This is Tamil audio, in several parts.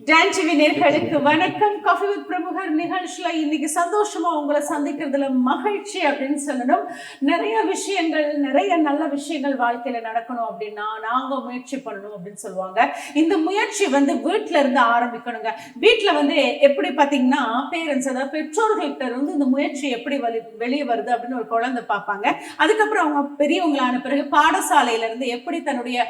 டான் டிவி நேயர்களுக்கு வணக்கம். காஃபி வித் பிரமுகர் நிகழ்ச்சியில இன்னைக்கு சந்தோஷமா உங்களை சந்திக்கிறதுல மகிழ்ச்சி அப்படின்னு சொல்லணும். நிறைய விஷயங்கள், நிறைய நல்ல விஷயங்கள் வாழ்க்கையில நடக்கணும் அப்படின்னா நாங்க முயற்சி பண்ணணும் அப்படின்னு சொல்லுவாங்க. இந்த முயற்சி வந்து வீட்டுல இருந்து ஆரம்பிக்கணுங்க. வீட்டுல வந்து எப்படி பாத்தீங்கன்னா பேரண்ட்ஸ், அதாவது பெற்றோர்கள்ட்ட இருந்து இந்த முயற்சி எப்படி வெளியே வருது அப்படின்னு ஒரு குழந்தை பார்ப்பாங்க. அதுக்கப்புறம் அவங்க பெரியவங்களான பிறகு பாடசாலையில இருந்து எப்படி தன்னுடைய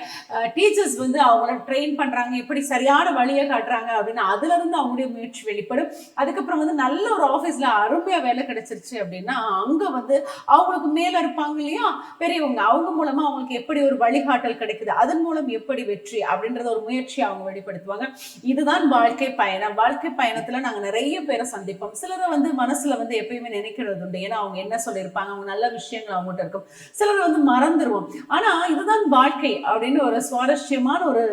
டீச்சர்ஸ் வந்து அவங்கள ட்ரெயின் பண்றாங்க, எப்படி சரியான வழியை காட்டுறாங்க அப்படின்னு அதுல இருந்து அவங்களுடைய முயற்சி வெளிப்படும். அதுக்கப்புறம் வந்து நல்ல ஒரு ஆபீஸ்ல அருமையா வேலை கிடைச்சிருச்சு அப்படின்னா அங்க வந்து அவங்களுக்கு மேல இருப்பாங்க இல்லையா பெரியவங்க, அவங்க மூலமா அவங்களுக்கு எப்படி ஒரு வழிகாட்டல் கிடைக்குது, அதன் மூலம் எப்படி வெற்றி அப்படின்றத ஒரு முயற்சி அவங்க வெளிப்படுத்துவாங்க. இதுதான் வாழ்க்கை பயணம். வாழ்க்கை பயணத்துல நாங்க நிறைய பேரை சந்திப்போம். சிலரை வந்து மனசுல வந்து எப்பயுமே நினைக்கிறது உண்டு, ஏன்னா அவங்க என்ன சொல்லியிருப்பாங்க, அவங்க நல்ல விஷயங்கள் அவங்ககிட்ட இருக்கும். சிலர் வந்து மறந்துடுவோம். ஆனா இதுதான் வாழ்க்கை அப்படின்னு ஒரு சுவாரஸ்யமான ஒரு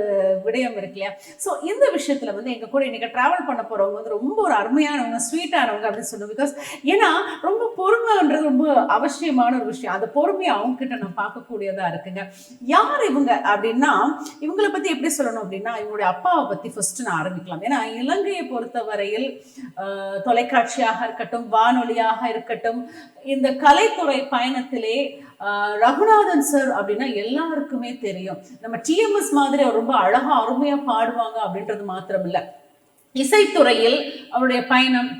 விடயம் இருக்கு இல்லையா. ஸோ இந்த விஷயத்துல வந்து எங்க கூட இன்னைக்கு டிராவல் பண்ண போறவங்க வந்து ரொம்ப ஒரு அருமையானவங்க, ஸ்வீட்டானவங்க அப்படின்னு சொல்லுவோம். பிகாஸ் ஏன்னா ரொம்ப பொறுமைன்றது ரொம்ப அவசியமான ஒரு விஷயம். அந்த பொறுமையை அவங்க கிட்ட நான் பார்க்கக்கூடியதா இருக்குங்க. யார் இவங்க அப்படின்னா, இவங்களை பத்தி எப்படி சொல்லணும் அப்படின்னா, இவங்களுடைய அப்பாவை பத்தி ஃபர்ஸ்ட் நான் ஆரம்பிக்கலாம். ஏன்னா இலங்கையை பொறுத்த வரையில் தொலைக்காட்சியாக இருக்கட்டும், வானொலியாக இருக்கட்டும், இந்த கலைத்துறை பயணத்திலே ரகுநாதன் சார் அப்படின்னா எல்லாருக்குமே தெரியும். நம்ம டிஎம்எஸ் மாதிரி அவர் ரொம்ப அழகா அருமையா பாடுவாங்க அப்படின்றது மாத்திரம் இல்ல, இசைத்துறையில் அவருடைய பயணம்,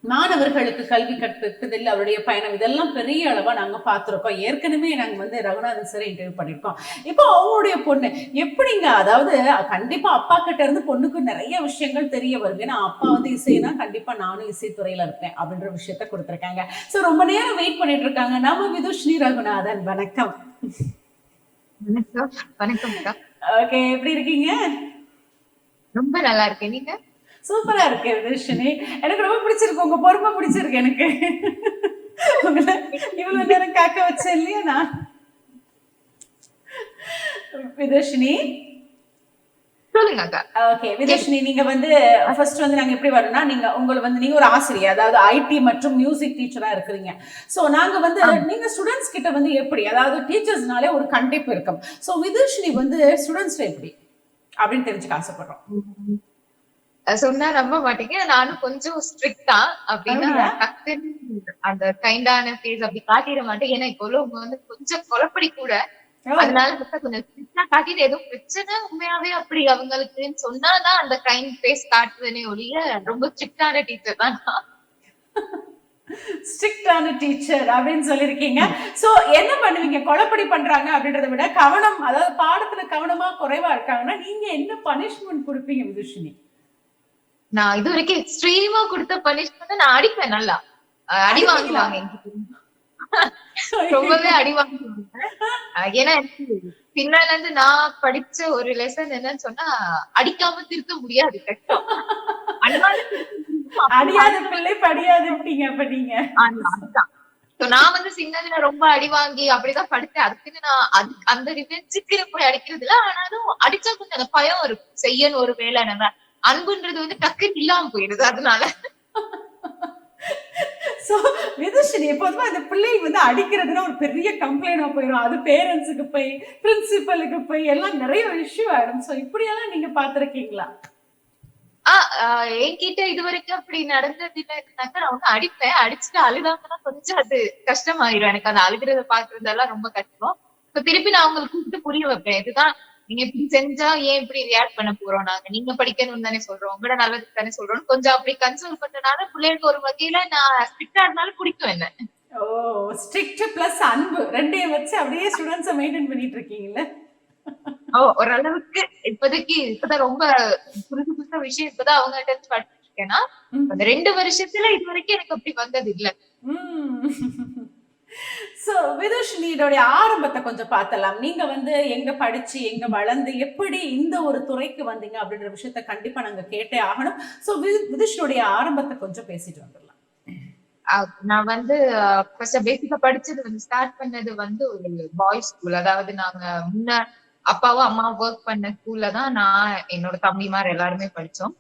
மாணவர்களுக்கு கல்வி கற்பிப்பதில் அவருடைய பயணம், இதெல்லாம் பெரிய அளவா நாங்க பார்த்திருக்கோம். ஏற்கனவே நாங்க வந்து ரகுநாதன் சார் இன்டர்வியூ பண்ணிருக்கோம். இப்போ அவங்களுடைய பொண்ணு எப்படிங்க, அதாவது கண்டிப்பா அப்பா கிட்ட இருந்து பொண்ணுக்கு நிறைய விஷயங்கள் தெரிய வருது. ஏன்னா அப்பா வந்து இசைனா கண்டிப்பா நானும் இசைத்துறையில இருப்பேன் அப்படின்ற விஷயத்த கொடுத்திருக்காங்க. சோ ரொம்ப நேரம் வெயிட் பண்ணிட்டு இருக்காங்க நம்ம விதுஸ்ரீ ரகுநாதன். வணக்கம். வணக்கம். ஓகே, எப்படி இருக்கீங்க? ரொம்ப நல்லா இருக்கேன். நீங்க? சூப்பரா இருக்கு விதுஷினி. எனக்கு ரொம்ப பிடிச்சிருக்கு, உங்க பொறுமை பிடிச்சிருக்கு எனக்கு. உங்களை இவ்வளவு நேரம் காக்க வச்சேன் இல்லையா நான். விதுஷினி சொல்லுங்க அக்கா. ஓகே விதுஷினி, நீங்க வந்து ஃபர்ஸ்ட் வந்து நாங்க எப்படி வரணும்னா, நீங்க ஒரு ஆசிரியர், அதாவது ஐடி மற்றும் மியூசிக் டீச்சரா இருக்கிறீங்க. சோ நாங்க வந்து நீங்க ஸ்டூடெண்ட்ஸ் கிட்ட வந்து எப்படி, அதாவது டீச்சர்ஸ்னாலே ஒரு கண்டிப்பு இருக்கும். சோ விதுஷினி வந்து ஸ்டூடெண்ட்ஸ் எப்படி அப்படின்னு தெரிஞ்சுக்க ஆசைப்படுறோம். சொன்னா நம்ப மாட்டீங்க, நானும் கொஞ்சம் ஸ்ட்ரிக்டா அப்படின்னா அந்த கைண்டான ஃபேஸ் அப்படி காட்டிட மாட்டேன். ஏன்னா இப்போ உள்ளவங்க வந்து கொஞ்சம் குழப்படி கூட, அதனால கொஞ்சம் ஸ்ட்ரிக்டா காட்டிட்டு எதுவும் பிரச்சனை உண்மையாவே அப்படி அவங்களுக்குன்னு சொன்னாதான் அந்த கைண்ட் ஃபேஸ் காட்டுவேனே ஒழிய ரொம்ப ஸ்ட்ரிக்டான டீச்சர் தான். ஸ்ட்ரிக்டான டீச்சர் அப்படின்னு சொல்லிருக்கீங்க. சோ என்ன பண்ணுவீங்க, கொலைப்படி பண்றாங்க அப்படின்றத விட கவனம், அதாவது பாடத்துல கவனமா குறைவா இருக்காங்கன்னா நீங்க என்ன பனிஷ்மெண்ட் கொடுப்பீங்க விதுஷினி? நான் இது வரைக்கும் எக்ஸ்ட்ரீமா கொடுத்த பனிஷ்மெண்ட் நான் அடிப்பேன். நல்லா அடி வாங்குவாங்க ரொம்பவே அடி வாங்குவாங்க. ஏன்னா பின்னால இருந்து நான் படிச்ச ஒரு லெசன் என்னன்னு சொன்னா, அடிக்காம திருத்த முடியாது, கஷ்டம். அடியாத பிள்ளை படியாதுட்டீங்க அப்ப நீங்க. நான் வந்து சின்னதுல ரொம்ப அடி வாங்கி அப்படிதான் படிச்சேன். அதுக்குன்னு நான் அந்த ரிவெஞ்சுக்கு போய் அடிக்கிறது இல்ல. ஆனாலும் அடிச்சா கொஞ்சம் அந்த பயம் இருக்கும், செய்யணும் ஒரு வேலை. நம்ம அன்புன்றது வந்து டக்குன்னு இல்லாம போயிடுது. அதனால சோ விதுஷினி, எப்போதுமே அந்த பிள்ளைங்க வந்து அடிக்கிறதுனா ஒரு பெரிய கம்ப்ளைண்டா போயிடும். அது பேரண்ட்ஸுக்கு போய், பிரின்சிபலுக்கு போய் எல்லாம் நிறைய இஷ்யூ ஆயிடும். சோ இப்படியெல்லாம் நீங்க பாத்திருக்கீங்களா? என்கிட்ட இது வரைக்கும் அப்படி நடந்தது இல்லைன்னாக்கா நான் வந்து அடிப்பேன். அடிச்சுட்டு அழுதாங்கன்னா கொஞ்சம் அது கஷ்டமாயிரும் எனக்கு. அந்த அழுகிறத பாக்குறதெல்லாம் ரொம்ப கஷ்டம். இப்ப திருப்பி நான் அவங்களுக்கு கூப்பிட்டு புரிய வைப்பேன். இதுதான் நீங்க இப்படி செஞ்சா ஏன் இப்படி ரியாக்ட் பண்ண போறோம், நாங்க நீங்க படிக்கணும்னு தானே சொல்றோம், உங்களோட நல்லதுக்கு தானே சொல்றோம். கொஞ்சம் அப்படி கன்சோல் பண்றதுனால பிள்ளைகளுக்கு ஒரு வகையில நான் ஸ்ட்ரிக்டா இருந்தாலும் பிடிக்கும் என்ன. ஓ, ஸ்ட்ரிக்ட் பிளஸ் அன்பு ரெண்டையும் வச்சு அப்படியே ஸ்டூடெண்ட்ஸை மெயின்டைன் பண்ணிட்டு இருக்கீங்கல்ல. ஓரளவுக்கு இப்போதைக்கு இப்பதான் ரொம்ப புதுசு புதுசா விஷயம் இப்பதான் அவங்ககிட்ட இருந்து படிச்சுட்டு இருக்கேன்னா, அந்த 2 வருஷத்துல இது வரைக்கும் எனக்கு அப்படி வந்தது இல்ல. சோ விதுஷினியோட ஆரம்பத்தை கொஞ்சம் பார்த்தலாம். நீங்க வந்து எங்க படிச்சு எங்க வளர்ந்து எப்படி இந்த ஒரு துறைக்கு வந்தீங்க அப்படின்ற விஷயத்த கண்டிப்பா நாங்க கேட்டே ஆகணும். சோ விதுஷினுடைய ஆரம்பத்தை கொஞ்சம் பேசிட்டு வந்துடலாம். நான் வந்து ஃபர்ஸ்ட் பேசிக்கா படிச்சது வந்து ஸ்டார்ட் பண்ணது வந்து ஒரு பாய்ஸ் ஸ்கூல். அதாவது நாங்க முன்ன அப்பாவும் அம்மாவும் ஒர்க் பண்ண ஸ்கூல்ல தான் நான் என்னோட தம்பிமார் எல்லாருமே படிச்சோம்.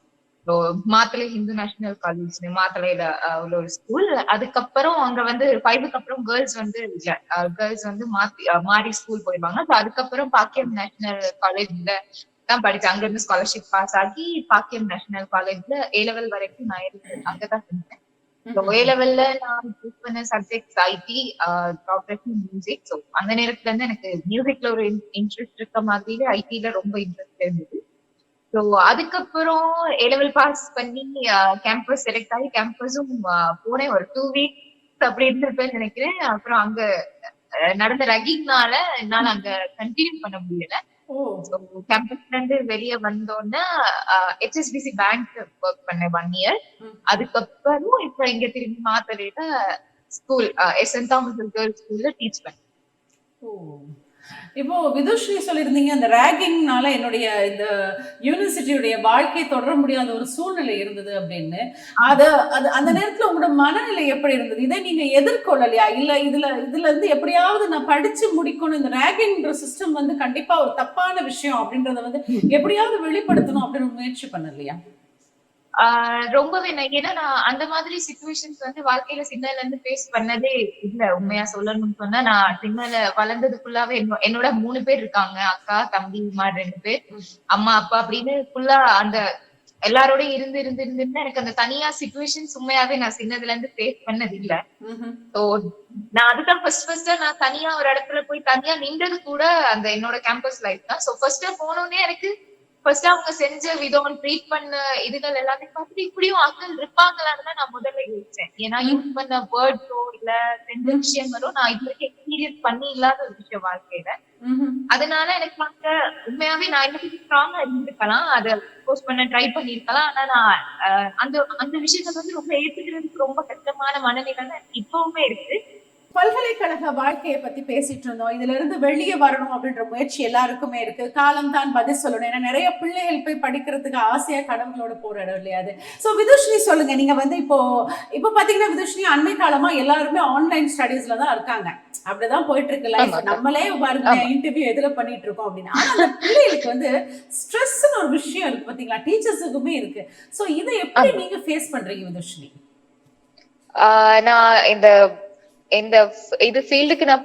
மாத்தளை ஹிந்து நேஷனல் காலேஜ், மாத்தளையில உள்ள ஒரு ஸ்கூல். அதுக்கப்புறம் அங்க வந்து 5க்கு அப்புறம் கேர்ள்ஸ் வந்து இல்ல, கேர்ள்ஸ் வந்து மாறி ஸ்கூல் போயிருவாங்க. அதுக்கப்புறம் பாக்கியம் நேஷனல் காலேஜ்ல தான் படிச்சேன். அங்க இருந்து ஸ்காலர்ஷிப் பாஸ் ஆகி பாக்கியம் நேஷனல் காலேஜ்ல A level வரைக்கும் நான் அங்கதான் செஞ்சேன். A levelல நான் சூஸ் பண்ண சப்ஜெக்ட் ஐடி, ப்ராஃபஷனல் மியூசிக். ஸோ அந்த நேரத்துல இருந்து எனக்கு மியூசிக்ல ஒரு இன்ட்ரெஸ்ட் இருக்க மாதிரி ஐடில ரொம்ப இன்ட்ரெஸ்ட் இருந்தது. ஸோ அதுக்கப்புறம் A level பாஸ் பண்ணி கேம்பஸ் செலக்ட் ஆகி கேம்பஸும் போனேன். ஒரு 2 weeks அப்படி இருந்திருப்பேன்னு நினைக்கிறேன். அப்புறம் அங்க நடந்த ரகிங்னால என்னால அங்க கண்டினியூ பண்ண முடியல. கேம்பஸ்ல இருந்து வெளியே வந்தோன்னா HSBC பேங்க் ஒர்க் பண்ணேன் 1 year. அதுக்கப்புறம் இப்ப இங்க திரும்பி மாத்தலையில ஸ்கூல் சென்ட் தாமஸ் கேர்ள்ஸ் ஸ்கூல்ல டீச் பண்ணேன். இப்போ விதுஸ்ரீ சொல்லியிருந்தீங்க அந்த ரேகிங்னால என்னுடைய இந்த யூனிவர்சிட்டியுடைய வாழ்க்கையை தொடர முடியாத ஒரு சூழ்நிலை இருந்தது அப்படின்னு. அது அந்த நேரத்துல உங்களோட மனநிலை எப்படி இருந்தது? இதை நீங்க எதிர்கொள்ளலையா? இல்ல இதுல இருந்து எப்படியாவது நான் படிச்சு முடிக்கணும், இந்த ரேகிங்ன்ற சிஸ்டம் வந்து கண்டிப்பா ஒரு தப்பான விஷயம் அப்படின்றத வந்து எப்படியாவது வெளிப்படுத்தணும் அப்படின்னு முயற்சி பண்ணலையா? ரொம்பவே ஏன்னா நான் அந்த மாதிரி சிச்சுவேஷன்ஸ் வந்து வாழ்க்கையில சின்னல இருந்து ஃபேஸ் பண்ணதே இல்ல. உண்மையா சொல்லணும்னு சொன்னா நான் சின்னல வளர்ந்தது ஃபுல்லாவே என்னோட 3 பேர் இருக்காங்க. அக்கா, தம்பி, 2 பேர், அம்மா, அப்பா அப்படின்னு ஃபுல்லா அந்த எல்லாரோடய இருந்து இருந்து இருந்து எனக்கு அந்த தனியா சிச்சுவேஷன்ஸ் உண்மையாவே நான் சின்னதுல இருந்து ஃபேஸ் பண்ணது இல்ல. ஸோ நான் அதுதான் ஃபர்ஸ்ட் நான் தனியா ஒரு இடத்துல போய் தனியா நின்றது கூட அந்த என்னோட கேம்பஸ் லைஃப் தான். ஸோ ஃபர்ஸ்ட் போனோடனே எனக்கு ஃபர்ஸ்ட் அவங்க செஞ்ச விதம், ட்ரீட் பண்ண இதுகள் எல்லாத்தையும் பார்த்துட்டு இப்படியும் ஆட்கள் இருப்பாங்களான்னு தான் நான் முதல்ல யோசிச்சேன். ஏன்னா யூஸ் பண்ண வேர்ட்ஸோ இல்ல செஞ்ச விஷயங்களோ நான் இது வரைக்கும் எக்ஸ்பீரியன்ஸ் பண்ணி இல்லாத ஒரு விஷயம் வாழ்க்கையில. அதனால எனக்கு அங்க உண்மையாவே நான் என்ன ஸ்ட்ராங்கா இருந்திருக்கலாம், அதை போஸ்ட் பண்ண ட்ரை பண்ணிருக்கலாம். ஆனா நான் அந்த அந்த விஷயத்த வந்து ரொம்ப ஏத்துக்கிறதுக்கு ரொம்ப கஷ்டமான மனநிலை தான் இப்பவுமே இருக்கு. பல்கலைக்கழக வாழ்க்கையை பத்தி பேசிட்டு இருந்தோம். இதுல இருந்து வெளியே வரணும் அப்படின்ற முயற்சி எல்லாருக்குமே இருக்கு. காலம் தான் பதில் சொல்லணும். ஏன்னா நிறைய பிள்ளைகள் போய் படிக்கிறதுக்கு ஆசையா கடவுளோட போற இடம் இல்லையா அது. ஸோ விதுஷ்ணி சொல்லுங்க, நீங்க வந்து இப்போ பாத்தீங்கன்னா விதுஷ்ணி அண்மை காலமா எல்லாருமே ஆன்லைன் ஸ்டடீஸ்ல தான் இருக்காங்க. அப்படிதான் போயிட்டு இருக்கு லைஃப். நம்மளே பாருங்க இன்டர்வியூ எதுல பண்ணிட்டு இருக்கோம் அப்படின்னு. ஆனா அந்த பிள்ளைகளுக்கு வந்து ஸ்ட்ரெஸ்ன்னு ஒரு விஷயம் இருக்கு பாத்தீங்களா, டீச்சர்ஸுக்குமே இருக்கு. ஸோ இதை எப்படி நீங்க ஃபேஸ் பண்றீங்க விதுஷ்ணி? நான் இந்த இது ஃபீல்டுக்கு நான்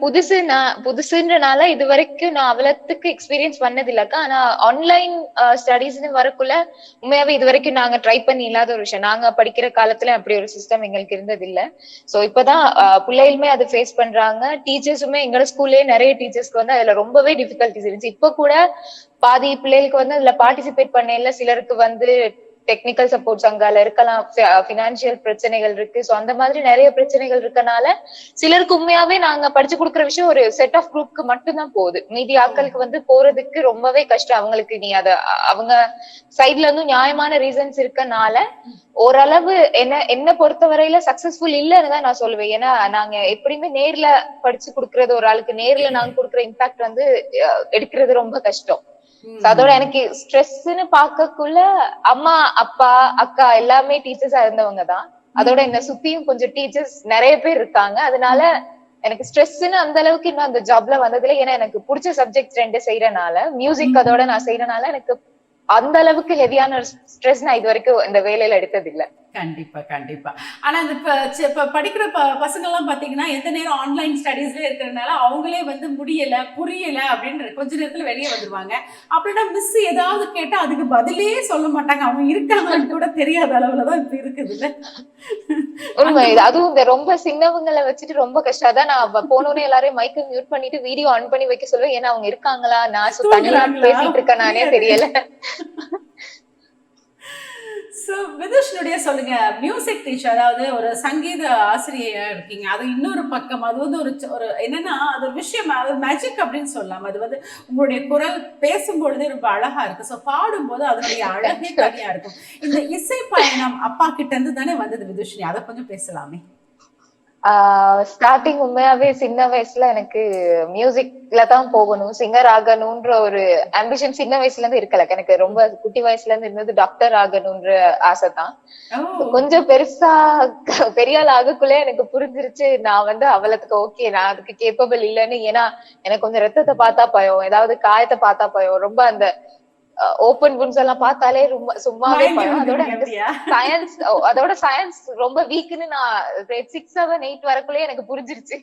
புதுசுன்றனால இது வரைக்கும் நான் அவ்வளவுக்கு எக்ஸ்பீரியன்ஸ் பண்ணது இல்லக்கா. ஆனா ஆன்லைன் ஸ்டடீஸ்னு வரக்குள்ள உண்மையாவே இது வரைக்கும் நாங்க ட்ரை பண்ணி இல்லாத ஒரு விஷயம். நாங்க படிக்கிற காலத்துல அப்படி ஒரு சிஸ்டம் எங்களுக்கு இருந்தது இல்ல. சோ இப்பதான் பிள்ளைகளுமே அது ஃபேஸ் பண்றாங்க. டீச்சர்ஸுமே எங்களோட ஸ்கூல்லயே நிறைய டீச்சர்ஸ்க்கு வந்து அதுல ரொம்பவே டிஃபிகல்டிஸ் இருந்துச்சு. இப்ப கூட பாதி பிள்ளைகளுக்கு வந்து அதுல பார்ட்டிசிபேட் பண்ணல. சிலருக்கு வந்து டெக்னிக்கல் சப்போர்ட்ஸ் அங்கால இருக்கலாம், பினான்சியல் பிரச்சனைகள் இருக்கு. சோ அந்த மாதிரி நிறைய பிரச்சனைகள் இருக்கனால சிலருக்கு உண்மையாவே நாங்க படிச்சு கொடுக்குற விஷயம் ஒரு செட் ஆஃப் குரூப்க்கு மட்டும்தான் போகுது. மீதி ஆட்களுக்கு வந்து போறதுக்கு ரொம்பவே கஷ்டம். அவங்களுக்கு நீ அவங்க சைட்ல இருந்தும் நியாயமான ரீசன்ஸ் இருக்கனால ஓரளவு என்ன பொறுத்தவரையில சக்சஸ்ஃபுல் இல்லைன்னு தான் நான் சொல்லுவேன். ஏன்னா நாங்க எப்படியுமே நேர்ல படிச்சு கொடுக்கறது, ஒரு ஆளுக்கு நேர்ல நாங்க கொடுக்குற இம்பாக்ட் வந்து எடுக்கிறது ரொம்ப கஷ்டம். அதோட எனக்கு ஸ்ட்ரெஸ்ன்னு பாக்கக்குள்ள அம்மா, அப்பா, அக்கா எல்லாமே டீச்சர்ஸா இருந்தவங்க தான். அதோட என்ன சுத்தியும் கொஞ்சம் டீச்சர்ஸ் நிறைய பேர் இருக்காங்க. அதனால எனக்கு ஸ்ட்ரெஸ்ன்னு அந்த அளவுக்கு இன்னும் அந்த ஜாப்ல வந்ததுல, ஏன்னா எனக்கு பிடிச்ச சப்ஜெக்ட் 2 செய்யறனால, மியூசிக் அதோட நான் செய்யறனால எனக்கு அந்த அளவுக்கு ஹெவியான ஸ்ட்ரெஸ் நான் இது வரைக்கும் இந்த வேலையில எடுத்தது இல்ல. கண்டிப்பா கண்டிப்பா. ஆனா இந்த படிக்கிற பசங்க எல்லாம் பாத்தீங்கன்னா எந்த நேரம் ஆன்லைன் ஸ்டடீஸ்ல இருக்கிறதுனால அவங்களே வந்து முடியல, புரியல அப்படின்னு கொஞ்ச நேரத்துல வெளியே வந்துருவாங்க. அப்படின்னா மிஸ் ஏதாவது கேட்டா அதுக்கு பதிலே சொல்ல மாட்டாங்க. அவங்க இருக்காங்கன்னு கூட தெரியாத அளவுலதான் இப்ப இருக்குது. உண்மை. அதுவும் இந்த ரொம்ப சின்னவங்களை வச்சுட்டு ரொம்ப கஷ்டம். அதான் நான் போனோடனே எல்லாரையும் மைக்க மியூட் பண்ணிட்டு வீடியோ ஆன் பண்ணி வைக்க சொல்லுவேன். ஏன்னா அவங்க இருக்காங்களா, நான் தனியா பேசிட்டு இருக்கேன் நானே தெரியல. விதுஷ்ணுடைய சொல்லுங்க, மியூசிக் டீச்சர், அதாவது ஒரு சங்கீத ஆசிரியையா இருக்கீங்க. அது இன்னொரு பக்கம். அது வந்து ஒரு என்னன்னா அது ஒரு விஷயம், அது மேஜிக் அப்படின்னு சொல்லலாம். அது வந்து உங்களுடைய குரல் பேசும்பொழுதே ரொம்ப அழகா இருக்கு. ஸோ பாடும்போது அதனுடைய அழகே தனியா இருக்கும். இந்த இசை பயணம் அப்பா கிட்ட இருந்து தானே வந்தது விதுஷ்ணி, அதை கொஞ்சம் பேசலாமே. ஸ்டார்டிங் உண்மையாவே சின்ன வயசுல எனக்கு மியூசிக்ல தான் போகணும், சிங்கர் ஆகணும்ன்ற ஒரு ஆம்பிஷன் சின்ன வயசுல இருந்து இருக்கல. எனக்கு ரொம்ப குட்டி வயசுல இருந்து இருந்தது டாக்டர் ஆகணும்ன்ற ஆசை தான். கொஞ்சம் பெரிய ஆள் ஆகக்குள்ளே எனக்கு புரிஞ்சிருச்சு நான் வந்து அவ்வளவுக்கு ஓகே, நான் அதுக்கு கேப்பபிள் இல்லைன்னு. ஏன்னா எனக்கு கொஞ்சம் ரத்தத்தை பார்த்தா பயம், ஏதாவது காயத்தை பார்த்தா பயம், ரொம்ப அந்த ஓப்பன் புன்ஸ் எல்லாம் பார்த்தாலே ரொம்ப சும்மாவே பயம். அதோட சயின்ஸ் ரொம்ப வீக்னு நான் கிரேட் 6, 7, 8 வரக்குள்ளே எனக்கு புரிஞ்சிருச்சு.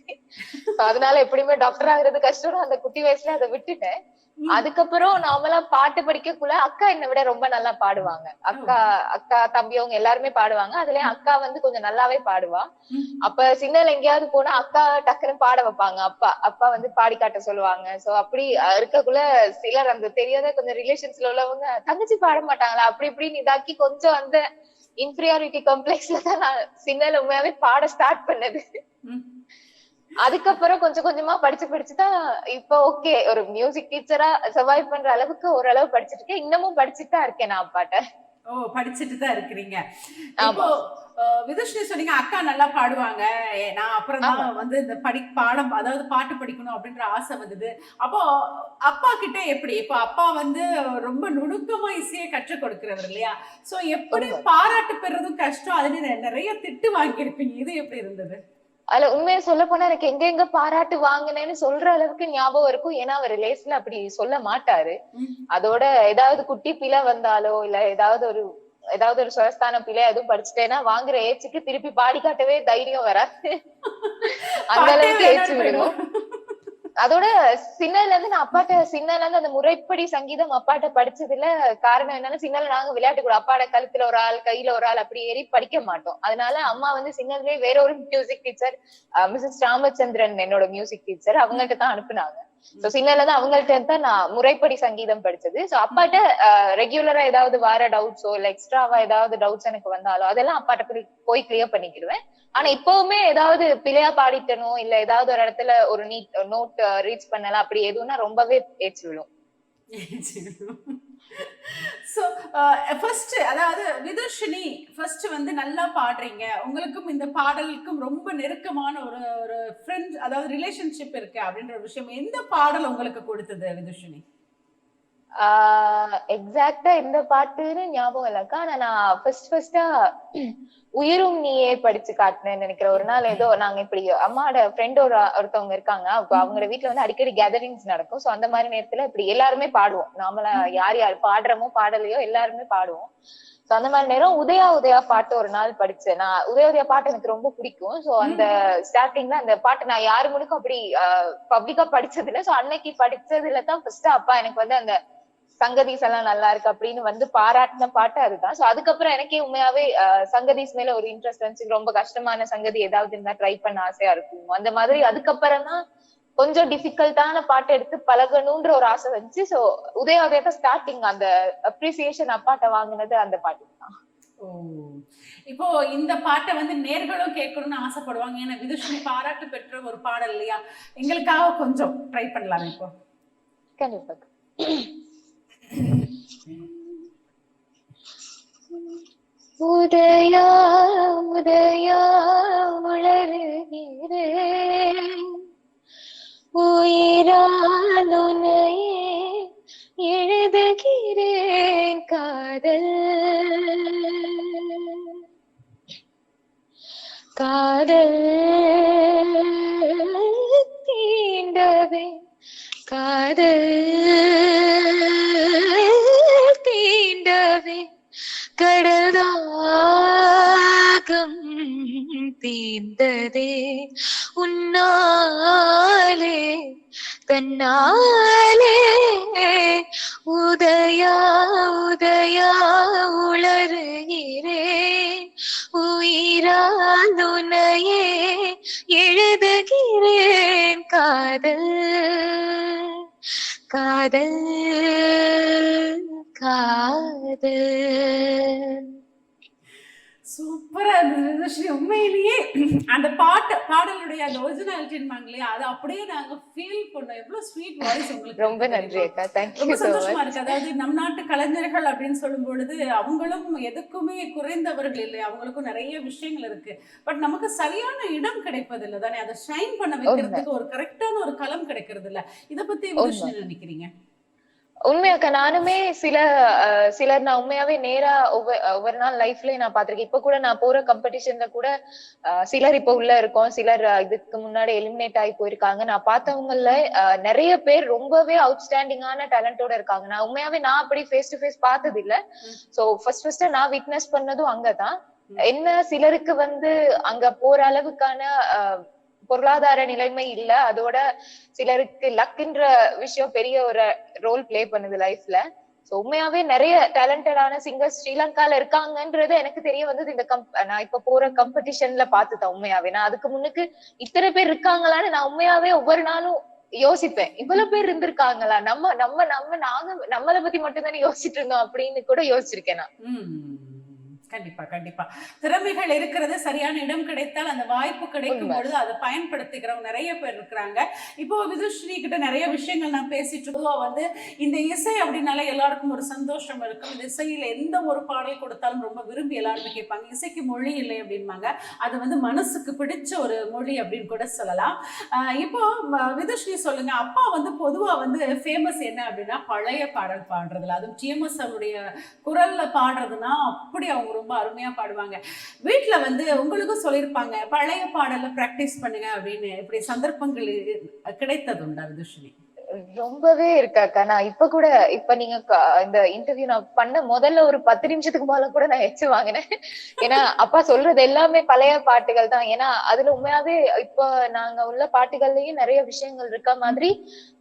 அதனால எப்படியுமே டாக்டர் ஆகுறது கஷ்டம், அந்த குட்டி வயசுல அதை விட்டுட்டேன். அதுக்கப்புறம் நார்மலா பாட்டு படிக்கக்குள்ள அக்கா என்னை விட ரொம்ப நல்லா பாடுவாங்க. அக்கா தம்பி அவங்க எல்லாருமே பாடுவாங்க. அதுலயும் அக்கா வந்து கொஞ்சம் நல்லாவே பாடுவா. அப்ப சிக்னல் எங்கேயாவது போனா அக்கா டக்குன்னு பாட வைப்பாங்க. அப்பா வந்து பாடி காட்ட சொல்லுவாங்க. சோ அப்படி இருக்கக்குள்ள சிலர் அந்த தெரியாத கொஞ்சம் ரிலேஷன்ஸ்ல உள்ளவங்க தங்கச்சி பாட மாட்டாங்களா அப்படி இப்படின்னு இதாக்கி கொஞ்சம் அந்த இன்ஃபீரியாரிட்டி காம்ப்ளெக்ஸ்ல தான் நான் சிக்னல் உண்மையாவே பாட ஸ்டார்ட் பண்ணது. அதுக்கப்புறம் கொஞ்சம் கொஞ்சமா படிச்சுதான் இப்ப ஓகே ஒரு மியூசிக் டீச்சரா சர்வைவ் பண்ற அளவுக்கு ஓரளவு படிச்சுட்டு இருக்கேன். இன்னமும் படிச்சுட்டு தான் இருக்கேன் நான் பாட்ட. ஓ, படிச்சுட்டு தான் இருக்கிறீங்க. இப்போ விதுஷ்ணி சொன்னீங்க அக்கா நல்லா பாடுவாங்க. நான் அப்புறம் தான் வந்து இந்த பாடம் அதாவது பாட்டு படிக்கணும் அப்படின்ற ஆசை வந்தது. அப்போ அப்பா கிட்ட எப்படி? இப்போ அப்பா வந்து ரொம்ப நுணுக்கமா இசையை கற்றுக் கொடுக்கிறவர் இல்லையா? சோ எப்படி பாராட்டு பெறதும் கஷ்டம், அதுல நிறைய திட்டு வாங்கியிருப்பீங்க. இது எப்படி இருந்தது? அதுல உண்மையை சொல்ல போனா எனக்கு எங்க பாராட்டு வாங்கினேன்னு சொல்ற அளவுக்கு ஞாபகம் இருக்கும். ஏன்னா அவர் லேஸ்ல அப்படி சொல்ல மாட்டாரு. அதோட ஏதாவது குட்டி பிழை வந்தாலோ இல்ல ஏதாவது ஒரு சுவஸ்தான பிழை எதுவும் படிச்சுட்டேன்னா வாங்குற ஏச்சுக்கு திருப்பி பாடி காட்டவே தைரியம் வராது. அந்த அளவுக்கு ஏச்சு விடுவோம். அதோட சின்னல இருந்து நான் சின்னல இருந்து அந்த முறைப்படி சங்கீதம் அப்பாட்ட படிச்சதுல காரணம் என்னன்னா சின்னல நாங்க விளையாட்டு கூட அப்பாட கழுத்துல ஒரு ஆள் கையில ஒரு ஆள் அப்படி ஏறி படிக்க மாட்டோம். அதனால அம்மா வந்து சின்னதுலயே வேற ஒரு மியூசிக் டீச்சர் மிஸ்ஸஸ் ராமச்சந்திரன் என்னோட மியூசிக் டீச்சர் அவங்கள்ட்ட தான் அனுப்புனாங்க. சோ சின்னல தான் அவங்கள்ட்ட தான் நான் முறைப்படி சங்கீதம் படிச்சது. சோ அப்பாட்ட ரெகுலரா ஏதாவது வார டவுட்ஸோ இல்ல எக்ஸ்ட்ராவா ஏதாவது டவுட்ஸ் எனக்கு வந்தாலும் அதெல்லாம் அப்பாட்ட போய் கிளியர் பண்ணிக்கிடுவேன். ஆனா இப்பவுமே ஏதாவது பிழையா பாடிட்டனோ இல்ல ஏதாவது ஒரு இடத்துல ஒரு நோட் ரீச் பண்ணலாம் அப்படி எதுவும்னா ரொம்பவே ஏச்சு விழும். சோ ஃபர்ஸ்ட் அதாவது விதுஷினி ஃபர்ஸ்ட் வந்து நல்லா பாடுறீங்க. உங்களுக்கும் இந்த பாடலுக்கும் ரொம்ப நெருக்கமான ஒரு ஃப்ரெண்ட் அதாவது ரிலேஷன்ஷிப் இருக்கு அப்படின்ற விஷயம் எந்த பாடல் உங்களுக்கு கொடுத்தது விதுஷினி? எக்ஸாக்டா இந்த பாட்டுன்னு ஞாபகம் இல்லக்கா. ஆனா நான் ஃபர்ஸ்டா உயிரும் நீயே படிச்சு காட்டினேன்னு நினைக்கிறேன். ஒரு நாள் ஏதோ நாங்க இப்படி அம்மாவோட ஃப்ரெண்ட் ஒருத்தவங்க இருக்காங்க. அவங்களோட வீட்டுல வந்து அடிக்கடி கேதரிங்ஸ் நடக்கும். சோ அந்த மாதிரி நேரத்துல இப்படி எல்லாருமே பாடுவோம். நாமளா யார் பாடுறோமோ பாடலையோ எல்லாருமே பாடுவோம். சோ அந்த மாதிரி நேரம் உதயா பாட்டு ஒரு நாள் படிச்சேன். நான் உதயா பாட்டு எனக்கு ரொம்ப பிடிக்கும். சோ அந்த ஸ்டார்டிங்ல அந்த பாட்டு நான் யாரு முழுக்கும் அப்படி பப்ளிக்கா படிச்சது இல்ல. சோ அன்னைக்கு படிச்சதுல தான் ஃபர்ஸ்ட் அப்பா எனக்கு வந்து அந்த சங்கதீஸ் எல்லாம் நல்லா இருக்கு அப்படின்னு வந்து பாராட்டின பாட்டு அதுதான். சோ அதுக்கப்புறம் எனக்கே உண்மையாவே சங்கதீஸ் மேல ஒரு இன்ட்ரெஸ்ட் இருந்துச்சு. ரொம்ப கஷ்டமான சங்கதி ஏதாவது இருந்தா ட்ரை பண்ண ஆசையா இருக்கும் அந்த மாதிரி. அதுக்கப்புறம் தான் கொஞ்சம் டிஃபிகல்ட்டான பாட்டு எடுத்து பழகணும்ன்ற ஒரு ஆசை வந்துச்சு. சோ உதயோதயத்தை ஸ்டார்டிங் அந்த அப்ரிசியேஷன் அப்பாட்ட வாங்கினது அந்த பாட்டு தான். இப்போ இந்த பாட்டை வந்து நேர்களும் கேட்கணும்னு ஆசைப்படுவாங்க. ஏன்னா விதுஷினி பாராட்டு பெற்ற ஒரு பாடல் இல்லையா? எங்களுக்காக கொஞ்சம் ட்ரை பண்ணலாம் இப்போ. கண்டிப்பா. உதயா உதயா உளறுகிறேன் உயிரால் உன்னையே எழுதுகிறேன் காதல் காதல் தீண்டவே காதல் தீண்டவே கடல்தாகம் தீர்ந்ததே உன்னாலே தன்னாலே உதயா உதயா உளறுகிறேன் உயிரால் உன்னையே எழுதுகிறேன் காதல் காதல் காதல். சூப்பரா இருந்தது உண்மையிலேயே. அந்த பாடலுடைய அந்த ஒரிஜினாலிட்டின்பாங்க இல்லையா, அதை அப்படியே நாங்க ஃபீல் பண்ணோம். எவ்வளவு ஸ்வீட் வாய்ஸ் உங்களுக்கு. ரொம்ப நன்றி அக்கா. தேங்க்யூ. ரொம்ப சந்தோஷமா இருக்கு. அதாவது நம் நாட்டு கலைஞர்கள் அப்படின்னு சொல்லும் பொழுது அவங்களும் எதுக்குமே குறைந்தவர்கள் இல்லை. அவங்களுக்கும் நிறைய விஷயங்கள் இருக்கு. பட் நமக்கு சரியான இடம் கிடைப்பது இல்லை தானே. அதை ஷைன் பண்ண வைக்கிறதுக்கு ஒரு கரெக்டான ஒரு களம் கிடைக்கிறது இல்ல. இதை பத்தி விதுஷினி நினைக்கிறீங்க? உண்மையாக்கா நானுமே சிலர் நான் உண்மையாவே நேரா ஒவ்வொரு நாள் லைஃப்ல நான் பாத்திருக்கேன். இப்ப கூட நான் போற காம்படிஷன்ல கூட சிலர் இப்ப உள்ள இருக்கோம், சிலர் இதுக்கு முன்னாடி எலிமினேட் ஆகி போயிருக்காங்க. நான் பார்த்தவங்கல நிறைய பேர் ரொம்பவே அவுட்ஸ்டாண்டிங்கான டேலண்டோட இருக்காங்க. நான் உண்மையாவே நான் அப்படி ஃபேஸ் டு ஃபேஸ் பார்த்தது இல்ல. சோ ஃபர்ஸ்ட் நான் விட்னஸ் பண்ணதும் அங்கதான். என்ன சிலருக்கு வந்து அங்க போற அளவுக்கான பொருளாதார நிலைமை இல்ல, அதோட சிலருக்கு லக்ன்ற விஷயம் பெரிய ஒரு ரோல் பிளே பண்ணுது லைஃப்ல. சோ உண்மையாவே நிறைய டேலண்டடான சிங்கர்ஸ் ஸ்ரீலங்கால இருக்காங்கன்றது எனக்கு தெரிய வந்தது இந்த நான் இப்ப போற காம்படிஷன்ல பாத்துட்டேன். உண்மையாவே நான் அதுக்கு முன்னுக்கு இத்தனை பேர் இருக்காங்களான்னு நான் உண்மையாவே ஒவ்வொரு நாளும் யோசிப்பேன். இவ்வளவு பேர் இருந்திருக்காங்களா, நம்ம நம்ம நம்ம நாங்க நம்மளை பத்தி மட்டும் தானே யோசிச்சுட்டு இருந்தோம் அப்படின்னு கூட யோசிச்சிருக்கேன் நான். கண்டிப்பா கண்டிப்பா திறமைகள் இருக்கிறது, சரியான இடம் கிடைத்தால் அந்த வாய்ப்பு கிடைக்கும் பொழுது அதை பயன்படுத்திக்கிறவங்க நிறைய பேர் இருக்கிறாங்க. இப்போ விதுஸ்ரீ கிட்ட நிறைய விஷயங்கள் நான் பேசிட்டு இருக்கோம். வந்து இந்த இசை அப்படின்னால எல்லாருக்கும் ஒரு சந்தோஷம் இருக்கும். இந்த இசையில எந்த ஒரு பாடல் கொடுத்தாலும் ரொம்ப விரும்பி எல்லாருமே கேட்பாங்க. இசைக்கு மொழி இல்லை அப்படின்பாங்க, அது வந்து மனசுக்கு பிடிச்ச ஒரு மொழி அப்படின்னு கூட சொல்லலாம். இப்போ விதுஸ்ரீ சொல்லுங்க, அப்பா வந்து பொதுவா வந்து ஃபேமஸ் என்ன அப்படின்னா பழைய பாடல் பாடுறதுல, அதுவும் டிஎம்எஸ் அவருடைய குரல்ல பாடுறதுன்னா அப்படி அவங்க ரொம்ப அருமையா பாடுவாங்க. வீட்டுல வந்து உங்களுக்கும் சொல்லியிருப்பாங்க பழைய பாடல பிராக்டிஸ் பண்ணுங்க அப்படின்னு, இப்படி சந்தர்ப்பங்கள் கிடைத்ததுண்டா விதுஸ்ரீ? ரொம்பவே இருக்காக்கா. நான் இப்ப கூட நீங்க இந்த இன்டர்வியூ நான் பண்ண முதல்ல ஒரு 10 நிமிஷத்துக்கு மேல கூட நான் எச்சு வாங்கினேன். ஏன்னா அப்பா சொல்றது எல்லாமே பழைய பாட்டுகள் தான். ஏன்னா அதுல உண்மையாவே இப்ப நாங்க உள்ள பாட்டுகள்லயும் நிறைய விஷயங்கள் இருக்க மாதிரி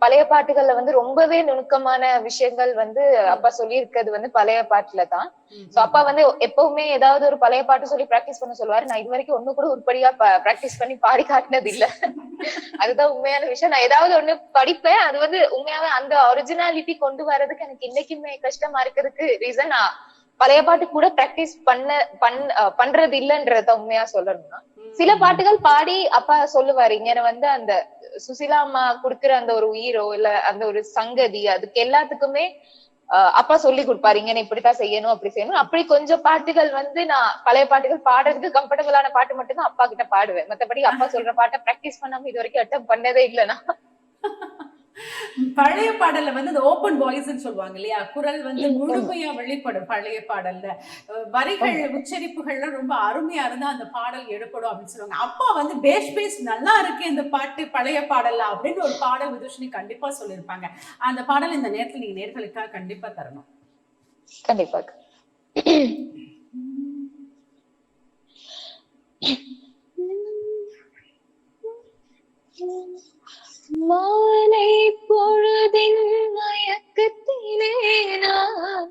பழைய பாட்டுகள்ல வந்து ரொம்பவே நுணுக்கமான விஷயங்கள் வந்து அப்பா சொல்லி இருக்கிறது வந்து பழைய பாட்டுல தான். சோ அப்பா வந்து எப்பவுமே ஏதாவது ஒரு பழைய பாட்டு சொல்லி பிராக்டிஸ் பண்ண சொல்லுவாரு. நான் இது வரைக்கும் ஒண்ணு கூட உருப்படியா பிராக்டிஸ் பண்ணி பாடி காட்டினது இல்ல. அதுதான் உண்மையான விஷயம். நான் ஏதாவது ஒண்ணு படிப்பேன், அது வந்து உண்மையாவே அந்த ஒரிஜினாலிட்டி கொண்டு வர்றதுக்கு எனக்கு இன்னைக்குமே கஷ்டமா இருக்கிறதுக்கு ரீசன் நான் பழைய பாட்டு கூட பிராக்டிஸ் பண்றது இல்லன்றத உண்மையா சொல்லணும்னா, சில பாட்டுகள் பாடி அப்பா சொல்லுவாரு. இங்க வந்து அந்த சுசிலா அம்மா குடுக்குற அந்த ஒரு உயிரோ இல்ல அந்த ஒரு சங்கதி, அதுக்கு எல்லாத்துக்குமே அப்பா சொல்லி கொடுப்பாரு. இங்க இப்படித்தான் செய்யணும், அப்படி செய்யணும். அப்படி கொஞ்சம் பாட்டுகள் வந்து நான் பழைய பாட்டுகள் பாடுறதுக்கு கம்ஃபர்டபுளான பாட்டு மட்டும்தான் அப்பா கிட்ட பாடுவேன். மத்தபடி அப்பா சொல்ற பாட்டை பிராக்டிஸ் பண்ணாம இது வரைக்கும் அட்டம் பண்ணதே இல்லைன்னா. பழைய பாடல்ல வந்து இந்த ஓபன் வாய்ஸ்ன்னு சொல்லுவாங்க இல்லையா, குரல் வந்து முழுமையா வெளிப்படும் பழைய பாடல்ல. வரிகள் உச்சரிப்புகள்லாம் ரொம்ப அருமையா இருந்தா அந்த பாடல் எடுப்படும் அப்படின்னு சொல்லுவாங்க. அப்பா வந்து பேஸ் நல்லா இருக்கு இந்த பாட்டு பழைய பாடல்ல அப்படின்னு ஒரு பாடல் விதுஷினி கண்டிப்பா சொல்லியிருப்பாங்க. அந்த பாடல் இந்த நேரத்துல நீங்க நேர்களுக்காக கண்டிப்பா தரணும். கண்டிப்பா. மாலை பொழுதின் மயக்கத்திலே நான்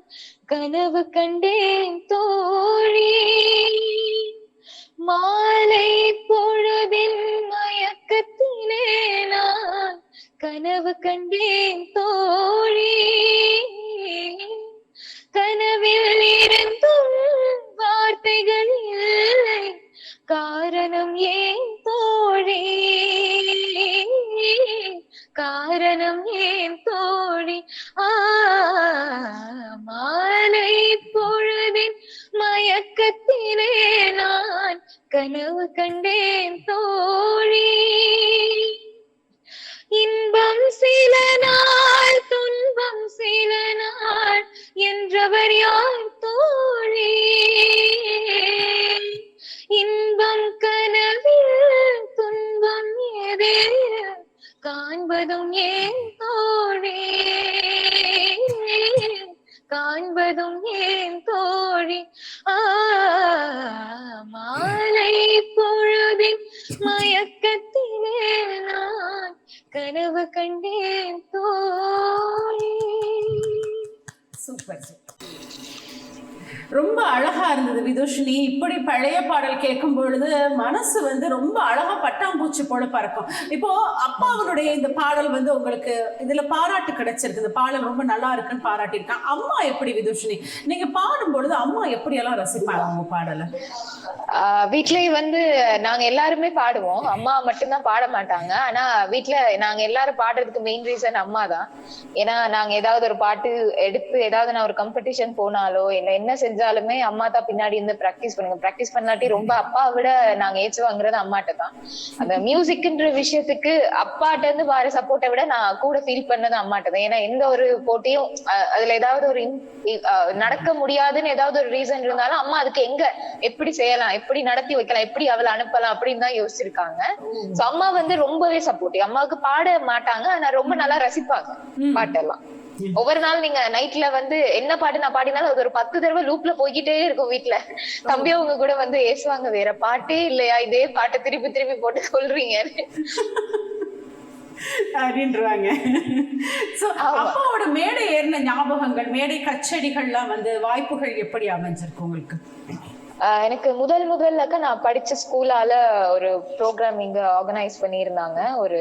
கனவு கண்டேன் தோழி. மாலை பொழுதின் மயக்கத்திலே நான் கனவு கண்டேன் தோழி. கனவில் இருந்தும் வார்த்தைகள் இல்லை, காரணம் ஏன் தோழி, காரணம் ஏன் தோழி. மாலை பொழுதின் மயக்கத்திலே நான் கனவு கண்டேன் தோழி. இன்பம் சில நாள் துன்பம் சில நாள் என்றவர் யார் தோழி. இன்பம் கனவில் துன்பம் எதிர் காண்பதும் ஏன் தோழி, காண்பதும் ஏன் தோழி. மாலை பொழுதின் மயக்கத்திலே நான் கனவு கண்டேன் தோழி. சூப்பர் சூப்பர், ரொம்ப அழகா இருந்தது விதுஷினி. இப்படி பழைய பாடல் கேட்கும் பொழுது மனசு வந்து ரொம்ப அழகா பட்டாம்பூச்சி போல பறக்கும். இப்போ அப்பாவுடைய இந்த பாடல் வந்து உங்களுக்கு இதுல பாராட்டு கிடைச்சிருக்கு, இந்த பாடல் ரொம்ப நல்லா இருக்குன்னு பாராட்டியிருக்கான். அம்மா எப்படி விதுஷினி, நீங்க பாடும் பொழுது அம்மா எப்படி எல்லாம் ரசிப்பாங்க உங்க பாடலை? வீட்லயே வந்து நாங்க எல்லாருமே பாடுவோம், அம்மா மட்டும்தான் பாட மாட்டாங்க. ஆனா வீட்டுல நாங்க எல்லாரும் பாடுறதுக்கு மெயின் ரீசன் அம்மா தான். ஏன்னா நாங்க ஏதாவது ஒரு பாட்டு எடுத்து ஏதாவது நான் ஒரு காம்படிஷன் போனாலோ இல்ல என்ன செஞ்சாலுமே அம்மா தான் பின்னாடி இருந்து பிராக்டிஸ் பண்ணுங்க. பிராக்டிஸ் பண்ணாட்டி ரொம்ப அப்பாவை விட நாங்க ஏச்சு வாங்குறது அம்மாட்ட தான். அந்த மியூசிக்ன்ற விஷயத்துக்கு அப்பாட்ட இருந்து வர சப்போர்ட்டை விட நான் கூட ஃபீல் பண்ணது அம்மாட்ட தான். ஏன்னா எந்த ஒரு போட்டியும் அதுல ஏதாவது ஒரு நடக்க முடியாதுன்னு ஏதாவது ஒரு ரீசன் இருந்தாலும் அம்மா அதுக்கு எங்க எப்படி செய்யலாம், எப்படி நடத்தி வைக்கலாம், எப்படி அவளை அனுப்பலாம் அப்படின்னு தான் யோசிச்சிருக்காங்க. அம்மா வந்து ரொம்பவே சப்போர்ட்டிவ். அம்மாவுக்கு பாட மாட்டாங்க, ஆனா ரொம்ப நல்லா ரசிப்பாங்க பாட்டெல்லாம். ஒவ்வொரு நாள் நீங்க நைட்ல வந்து என்ன பாட்டு நான் பாடினாலும் அது ஒரு 10 தடவை லூப்ல போய்கிட்டே இருக்கும் வீட்டுல. தம்பி அவங்க கூட வந்து ஏசுவாங்க, வேற பாட்டே இல்லையா, இதே பாட்டை திருப்பி திருப்பி போட்டு சொல்றீங்க அப்படின்றாங்க. சோ அப்பாவோட மேடை ஏறின ஞாபகங்கள், மேடை கச்சேரிகள்லாம் வந்து வாய்ப்புகள் எப்படி அமைஞ்சிருக்கு உங்களுக்கு? எனக்கு முதல்லக்கா நான் படிச்ச ஸ்கூலால ஒரு ப்ரோக்ராம் இங்க ஆர்கனைஸ் பண்ணியிருந்தாங்க, ஒரு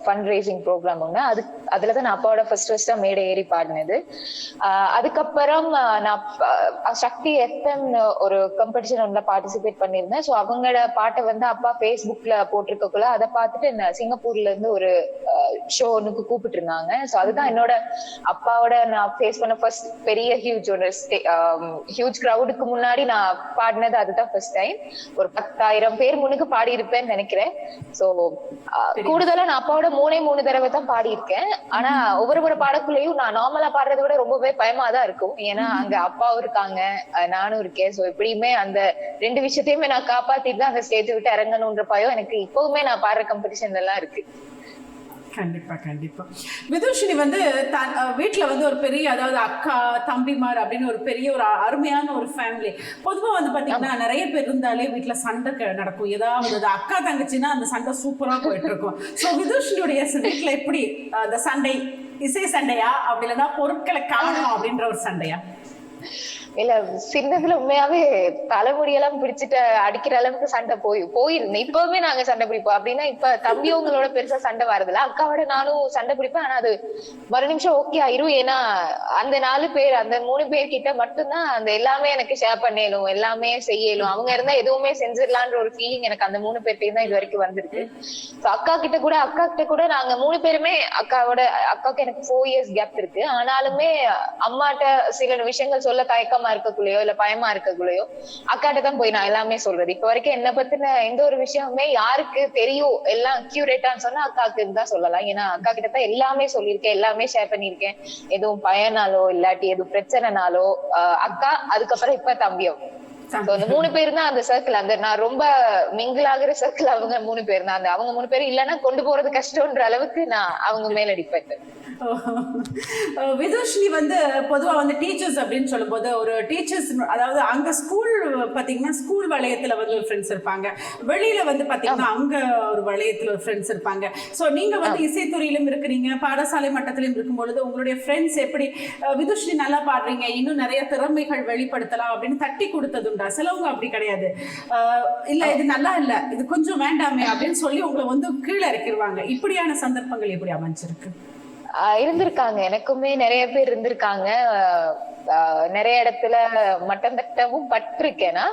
ஃபண்ட் ரைசிங் ப்ரோக்ராம் ஒண்ணு. அதுலதான் நான் அப்பாவோட ஃபர்ஸ்ட் மேடை ஏறி பாடினது. அதுக்கப்புறம் நான் சக்தி எஃப்எம் ஒரு காம்படிஷன் ஒன்றுல பார்ட்டிசிபேட் பண்ணியிருந்தேன். ஸோ அவங்களோட பாட்டை வந்து அப்பா ஃபேஸ்புக்ல போட்டிருக்கக்குள்ள அதை பார்த்துட்டு சிங்கப்பூர்ல இருந்து ஒரு ஷோ ஒன்னுக்கு கூப்பிட்டு இருந்தாங்க. ஸோ அதுதான் என்னோட அப்பாவோட நான் ஃபேஸ் பண்ண ஃபர்ஸ்ட் பெரிய ஹியூஜ் கிரௌடுக்கு முன்னாடி நான் பாடினது. அதுதான் ஃபர்ஸ்ட் டைம். ஒரு 10,000 பேர் முன்னுக்கு பாடி இருப்பேன்னு நினைக்கிறேன். சோ கூடுதலா நான் அப்பாவோட 3 தடவை தான் பாடி இருக்கேன். ஆனா ஒவ்வொரு பாடக்குள்ளேயும் நான் நார்மலா பாடுறதை விட ரொம்பவே பயமா தான் இருக்கும். ஏன்னா அங்க அப்பாவும் இருக்காங்க, நானும் இருக்கேன். சோ எப்படியுமே அந்த 2 விஷயத்தையுமே நான் காப்பாத்திட்டு தான் அந்த ஸ்டேஜ் விட்டு இறங்கணும்ன்ற பயம் எனக்கு இப்பவுமே நான் பாடுற காம்படிஷன்ல எல்லாம் இருக்கு. கண்டிப்பா கண்டிப்பா. விதுஷினி வந்து வீட்டுல வந்து ஒரு பெரிய, அதாவது அக்கா தம்பிமார் அப்படின்னு ஒரு பெரிய ஒரு அருமையான ஒரு ஃபேமிலி. பொதுவா வந்து பாத்தீங்கன்னா நிறைய பேர் இருந்தாலே வீட்டுல சண்டை நடக்கும். ஏதாவது அக்கா தங்கச்சின்னா அந்த சண்டை சூப்பரா போயிட்டு இருக்கும். ஸோ விதுஷினியுடைய வீட்டுல எப்படி அந்த சண்டை இசை சண்டையா, அப்படி இல்லைன்னா பொருட்களை காணும் அப்படின்ற ஒரு சண்டையா? இல்ல, சின்னதுல உண்மையாவே தலைமுடியெல்லாம் பிடிச்சிட்டு அடிக்கிற அளவுக்கு சண்டை போயிருந்தேன். இப்பவுமே நாங்க சண்டை பிடிப்போம். அப்படின்னா இப்ப தம்பியவங்களோட பெருசா சண்டை வரதில்ல. அக்காவோட நானும் சண்டை பிடிப்பேன். ஆனா அது மறு நிமிஷம் ஓகே ஆயிரும். ஏன்னா அந்த 4 பேர், அந்த 3 பேர் கிட்ட மட்டும்தான் அந்த எல்லாமே எனக்கு ஷேர் பண்ணலும், எல்லாமே செய்யலும். அவங்க இருந்தா எதுவுமே செஞ்சிடலான்ற ஒரு ஃபீலிங் எனக்கு அந்த 3 பேர்ட்டையும் தான் இது வரைக்கும் வந்திருக்கு. அக்கா கிட்ட கூட நாங்க 3 பேருமே அக்காவுக்கு எனக்கு 4 years கேப் இருக்கு. ஆனாலுமே அம்மாட்ட சில விஷயங்கள் சொல்ல தயக்கமா இருக்கக்குள்ளயோ இல்ல பயமா இருக்கக்குள்ளயோ அக்காட்ட தான் போய் நான் எல்லாமே சொல்றது. இப்ப வரைக்கும் என்ன பத்தின எந்த ஒரு விஷயமுமே யாருக்கு தெரியும் எல்லாம் அக்யூரேட்டான்னு சொன்னா அக்காக்கு தான் சொல்லலாம். ஏன்னா அக்கா கிட்ட தான் எல்லாமே சொல்லியிருக்கேன், எல்லாமே ஷேர் பண்ணிருக்கேன். எதுவும் பயனாலோ இல்லாட்டி எதுவும் பிரச்சனைனாலோ அக்கா, அதுக்கப்புறம் இப்ப தம்பியும். அந்த 3 பேர் தான் அந்த சர்க்கிள். அந்த நான் ரொம்ப மிங்கிள் ஆகுற சர்க்கிள் அவங்க 3 பேர் தான். அந்த அவங்க 3 பேர் இல்லைன்னா கொண்டு போறது கஷ்டம்ன்ற அளவுக்கு நான் அவங்க மேலடிப்பேன். விதுஷினி வந்து பொதுவா வந்து டீச்சர்ஸ் அப்படின்னு சொல்லும் போது ஒரு டீச்சர்ஸ், அதாவது அங்க ஸ்கூல் பாத்தீங்கன்னா ஸ்கூல் வளையத்துல வந்து ஒரு ஃப்ரெண்ட்ஸ் இருப்பாங்க, வெளியில வந்து பாத்தீங்கன்னா அங்க ஒரு வளையத்துல ஒரு ஃப்ரெண்ட்ஸ் இருப்பாங்க. சோ நீங்க வந்து இசைத்துறையிலும் இருக்கிறீங்க, பாடசாலை மட்டத்திலும் இருக்கும் பொழுது உங்களுடைய ஃப்ரெண்ட்ஸ் எப்படி விதுஷினி நல்லா பாடுறீங்க, இன்னும் நிறைய திறமைகள் வெளிப்படுத்தலாம் அப்படின்னு தட்டி கொடுத்ததுண்டா? சிலவங்க அப்படி கிடையாது, இல்ல இது நல்லா இல்ல, இது கொஞ்சம் வேண்டாமே அப்படின்னு சொல்லி உங்களை வந்து கீழே இறக்கிடுவாங்க. இப்படியான சந்தர்ப்பங்கள் எப்படி அமைஞ்சிருக்கு? இருந்திருக்காங்க, எனக்குமே நிறைய பேர் இருந்திருக்காங்க. நிறைய இடத்துல மட்டம் தட்டவும் பட்டிருக்கேனா.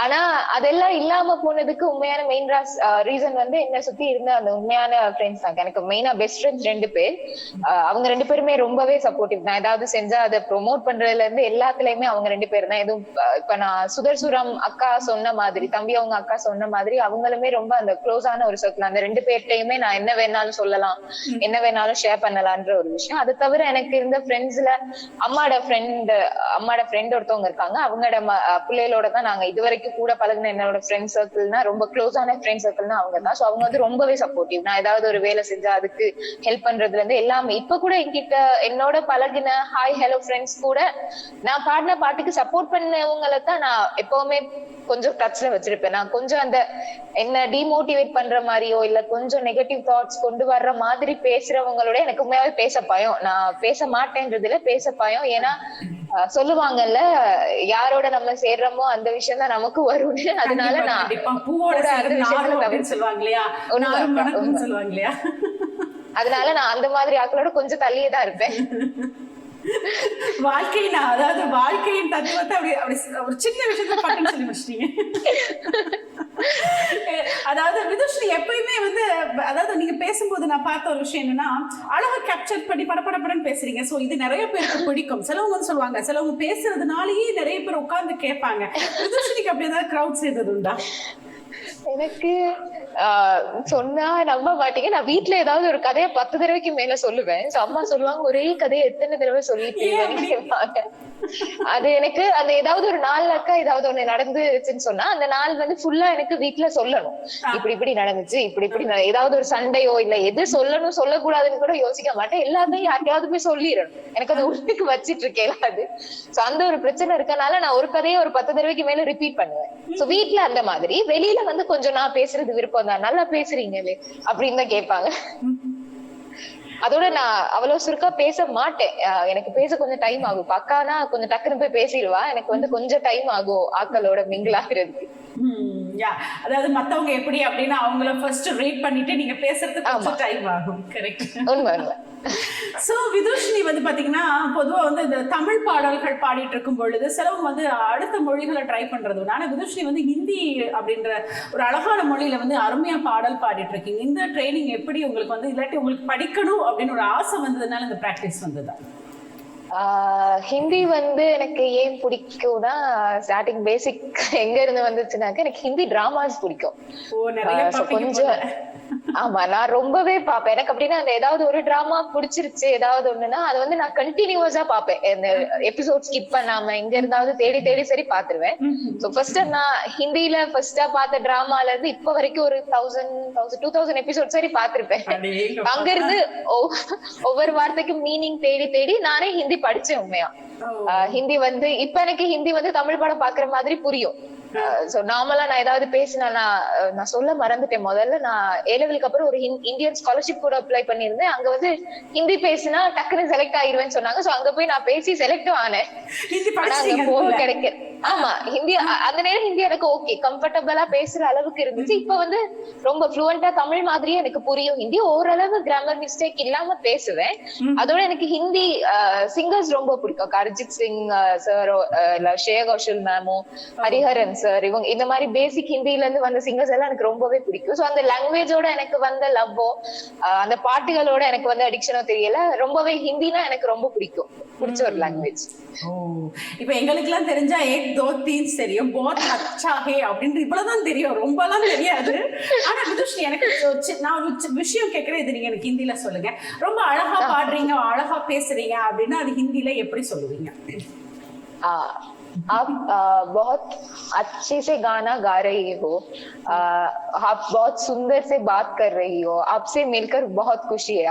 ஆனா அதெல்லாம் இல்லாம போனதுக்கு உண்மையான மெயின் ரீசன் வந்து என்ன சுத்தி இருந்த அந்த உண்மையான ஃப்ரெண்ட்ஸ் தான். எனக்கு மெயினா பெஸ்ட் ஃப்ரெண்ட்ஸ் 2 பேர். அவங்க 2 பேருமே ரொம்பவே சப்போர்ட்டிவ் தான். ஏதாவது செஞ்சா அதை ப்ரொமோட் பண்றதுல இருந்து எல்லாத்துலயுமே அவங்க 2 பேர் தான். எதுவும் இப்ப நான் சுதர்சுரம் அக்கா சொன்ன மாதிரி, தம்பி அவங்க அக்கா சொன்ன மாதிரி அவங்களுமே ரொம்ப அந்த க்ளோஸான ஒரு சர்க்கிள். அந்த 2 பேர்ட்டையுமே நான் என்ன வேணாலும் சொல்லலாம், என்ன வேணாலும் ஷேர் பண்ணலான்ற ஒரு விஷயம். அது தவிர எனக்கு இருந்த ஃப்ரெண்ட்ஸ்ல அம்மாட ஃப்ரெண்ட் ஒருத்தவங்க இருக்காங்க. அவங்களோட பிள்ளைகளோட தான் நாங்க இது வரைக்கும் கூட பழகின என்னோட ஃப்ரெண்ட் சர்க்கிள்னா, ரொம்ப க்ளோஸான ஃப்ரெண்ட் சர்க்கிள்னா அவங்க தான். ஸோ அவங்க வந்து ரொம்பவே சப்போர்ட்டிவ். நான் ஏதாவது ஒரு வேலை செஞ்சா அதுக்கு ஹெல்ப் பண்றதுல இருந்து எல்லாமே. இப்ப கூட என்கிட்ட என்னோட பழகின ஹாய் ஹலோ ஃப்ரெண்ட்ஸ் கூட நான் பாடின பாட்டுக்கு சப்போர்ட் பண்ணவங்களை தான் நான் எப்பவுமே கொஞ்சம் டச்ல வச்சிருப்பேன். நான் கொஞ்சம் அந்த என்ன டிமோட்டிவேட் பண்ற மாதிரியோ இல்ல கொஞ்சம் நெகட்டிவ் தாட்ஸ் கொண்டு வர்ற மாதிரி பேசுறவங்களோட எனக்கு உண்மையாவே பேச பயம். நான் பேச மாட்டேன்றதுல பேச பயம். ஏன்னா சொல்லுவாங்கல்ல, யாரோட நம்ம சேர்றோமோ அந்த விஷயம் தான் நமக்கு வரும்னு. அதனால நான் அதனால நான் அந்த மாதிரி ஆக்களோட கொஞ்சம் தள்ளியேதான் இருப்பேன். வாழ்க்கையினா, அதாவது வாழ்க்கையின் தத்துவத்தை அப்படி ஒரு சின்ன விஷயத்துல பட்டுன்னு சொல்லி முடிச்சிட்டீங்க. அதாவது விதுஷினி எப்பயுமே வந்து, அதாவது நீங்க பேசும்போது நான் பார்த்த ஒரு விஷயம் என்னன்னா, அழகா கேப்சர் பண்ணி படப்படப்படன்னு பேசுறீங்க. சோ இது நிறைய பேருக்கு பிடிக்கும். சிலவங்க வந்து சொல்லுவாங்க, சிலவங்க பேசுறதுனாலயே நிறைய பேர் உட்கார்ந்து கேட்பாங்க. விதுஷினிக்கு அப்படி ஏதாவது கிரவுட் செய்தது உண்டா? எனக்கு சொன்னா நம்ப மாட்டீங்க. நான் வீட்டுல ஏதாவது ஒரு கதையை 10 தடவைக்கு மேல சொல்லுவேன். அம்மா சொல்லுவாங்க, ஒரே கதையை எத்தனை தடவை சொல்லிட்டு கேட்பாங்க. அது எனக்கு அந்த ஏதாவது ஒரு நாள்லக்கா ஏதாவது ஒண்ணு நடந்துச்சுன்னு சொன்னா அந்த நாள் வந்து ஃபுல்லா எனக்கு வீட்டுல சொல்லணும். இப்படி இப்படி நடந்துச்சு, இப்படி இப்படி ஏதாவது ஒரு சண்டையோ இல்ல எது சொல்லணும் சொல்லக்கூடாதுன்னு கூட யோசிக்க மாட்டேன். எல்லாமே யாருக்காவது போய் சொல்லிடணும். எனக்கு அந்த உள்ளுக்கு வச்சிட்டு இருக்கேன் அது. சோ அந்த ஒரு பிரச்சனை இருக்கனால நான் ஒரு கதையை ஒரு 10 தடவைக்கு மேல ரிப்பீட் பண்ணுவேன். சோ வீட்டுல அந்த மாதிரி, வெளியில வந்து கொஞ்சம் நான் பேசுறது விருப்பம் தான். நல்லா பேசுறீங்களே அப்படின்னு தான் கேட்பாங்க. அதோட நான் அவ்வளவு சுருக்கா பேச மாட்டேன். எனக்கு பேச கொஞ்சம் டைம் ஆகும். பக்கானா கொஞ்சம் டக்குன்னு போய் பேசிடுவா. எனக்கு வந்து கொஞ்சம் டைம் ஆகும் ஆக்களோட மிங்கிள் ஆகுறதுக்கு. அதாவது மத்தவங்க எப்படி அப்படின்னா அவங்கள ஃபர்ஸ்ட் ரீட் பண்ணிட்டு நீங்க பேசுறதுக்கு கொஞ்சம் டைம் ஆகும். கரெக்ட். உண்மை உண்மை. சோ விதுஷினி வந்து பாத்தீங்கன்னா பொதுவா வந்து இந்த தமிழ் பாடல்கள் பாடிட்டு இருக்கும் பொழுது சிலவங்க வந்து அடுத்த மொழிகளை ட்ரை பண்றது. ஆனா விதுஷினி வந்து ஹிந்தி அப்படின்ற ஒரு அழகான மொழியில வந்து அருமையா பாடல் பாடிட்டு இருக்கீங்க. இந்த ட்ரைனிங் எப்படி உங்களுக்கு வந்து, இல்லாட்டி உங்களுக்கு படிக்கணும் அப்படின்னு ஒரு ஆசை வந்ததுனால இந்த பிராக்டிஸ் வந்ததா? ஹிந்தி வந்து எனக்கு ஏன் பிடிக்கும்னா, ஸ்டார்டிங் பேசிக் எங்க இருந்து வந்துச்சுனாக்க எனக்கு ஹிந்தி டிராமாஸ் பிடிக்கும். கொஞ்சம் ஆமா, நான் ரொம்பவே பாப்பேன். எனக்கு அப்படின்னா அந்த ஏதாவது ஒரு டிராமா பிடிச்சிருச்சு ஏதாவது ஒண்ணுன்னா அது வந்து நான் கண்டினியூஸா பாப்பேன். இந்த எபிசோட் ஸ்கிப் பண்ணாம எங்க இருந்தாவது தேடி தேடி சரி பாத்துருவேன். சோ ஃபர்ஸ்ட் நான் ஹிந்தில ஃபர்ஸ்டா பார்த்த டிராமால இருந்து இப்ப வரைக்கும் ஒரு 2000 எபிசோட் சரி பாத்திருப்பேன். அங்க இருந்து ஒவ்வொரு வார்த்தைக்கும் மீனிங் தேடி தேடி நானே ஹிந்தி படிச்சேன். உண்மையா ஹிந்தி வந்து இப்ப எனக்கு ஹிந்தி வந்து தமிழ் படம் பாக்குற மாதிரி புரியும். நார்மலா நான் ஏதாவது பேசினா நான் சொல்ல மறந்துட்டேன். முதல்ல நான் ஏலெவலுக்கு அப்புறம் ஒரு இந்தியன் ஸ்காலர்ஷிப் கூட அப்ளை பண்ணிருந்தேன். அங்க வந்து ஹிந்தி பேசினா டக்குன்னு செலக்ட் ஆயிருவேன்னு சொன்னாங்க. சோ அங்க போய் நான் பேசி செலக்டும் ஆனேன். கிடைக்க ஆமா ஹிந்தி அந்த நேரம் ஹிந்தி எனக்கு ஓகே கம்ஃபர்டபுளா பேசுற அளவுக்கு இருந்துச்சு. இப்ப வந்து ரொம்ப ஃப்ளூவெண்டா தமிழ் மாதிரியே எனக்கு புரியும் ஹிந்தி. ஓரளவு கிராமர் மிஸ்டேக் இல்லாம பேசுவேன். அதோட எனக்கு ஹிந்தி சிங்கர்ஸ் ரொம்ப பிடிக்கும். அரிஜித் சிங் சார், ஸ்ரேயா கோஷல் மேமோ, ஹரிஹரன் சார், இவங்க இந்த மாதிரி பேசிக் ஹிந்தில இருந்து வந்த சிங்கர்ஸ் எல்லாம் எனக்கு ரொம்பவே பிடிக்கும். சோ அந்த லாங்குவேஜோட எனக்கு வந்த லவ்வோ அந்த பாட்டுகளோட எனக்கு வந்து அடிக்ஷனோ தெரியல. ரொம்பவே ஹிந்தினா எனக்கு ரொம்ப பிடிக்கும், பிடிச்ச ஒரு லாங்குவேஜ். இப்ப எங்களுக்கு எல்லாம் தெரிஞ்சா ஏக் தோ தீன் தெரியும், போத் அச்சா ஹே அப்படின்னு இவ்வளவுதான் தெரியும், ரொம்ப எல்லாம் தெரியாது. ஆனா விதுஷினி எனக்கு நான் ஒரு விஷயம் கேட்கிறேன், இது நீங்க எனக்கு ஹிந்தில சொல்லுங்க. ரொம்ப அழகா பாடுறீங்க, அழகா பேசுறீங்க அப்படின்னா அது ஹிந்தில எப்படி சொல்லுவீங்க? आप बहुत अच्छे से गाना गा रही हो, आप बहुत सुंदर से बात कर रही हो, आपसे मिलकर बहुत खुशी है.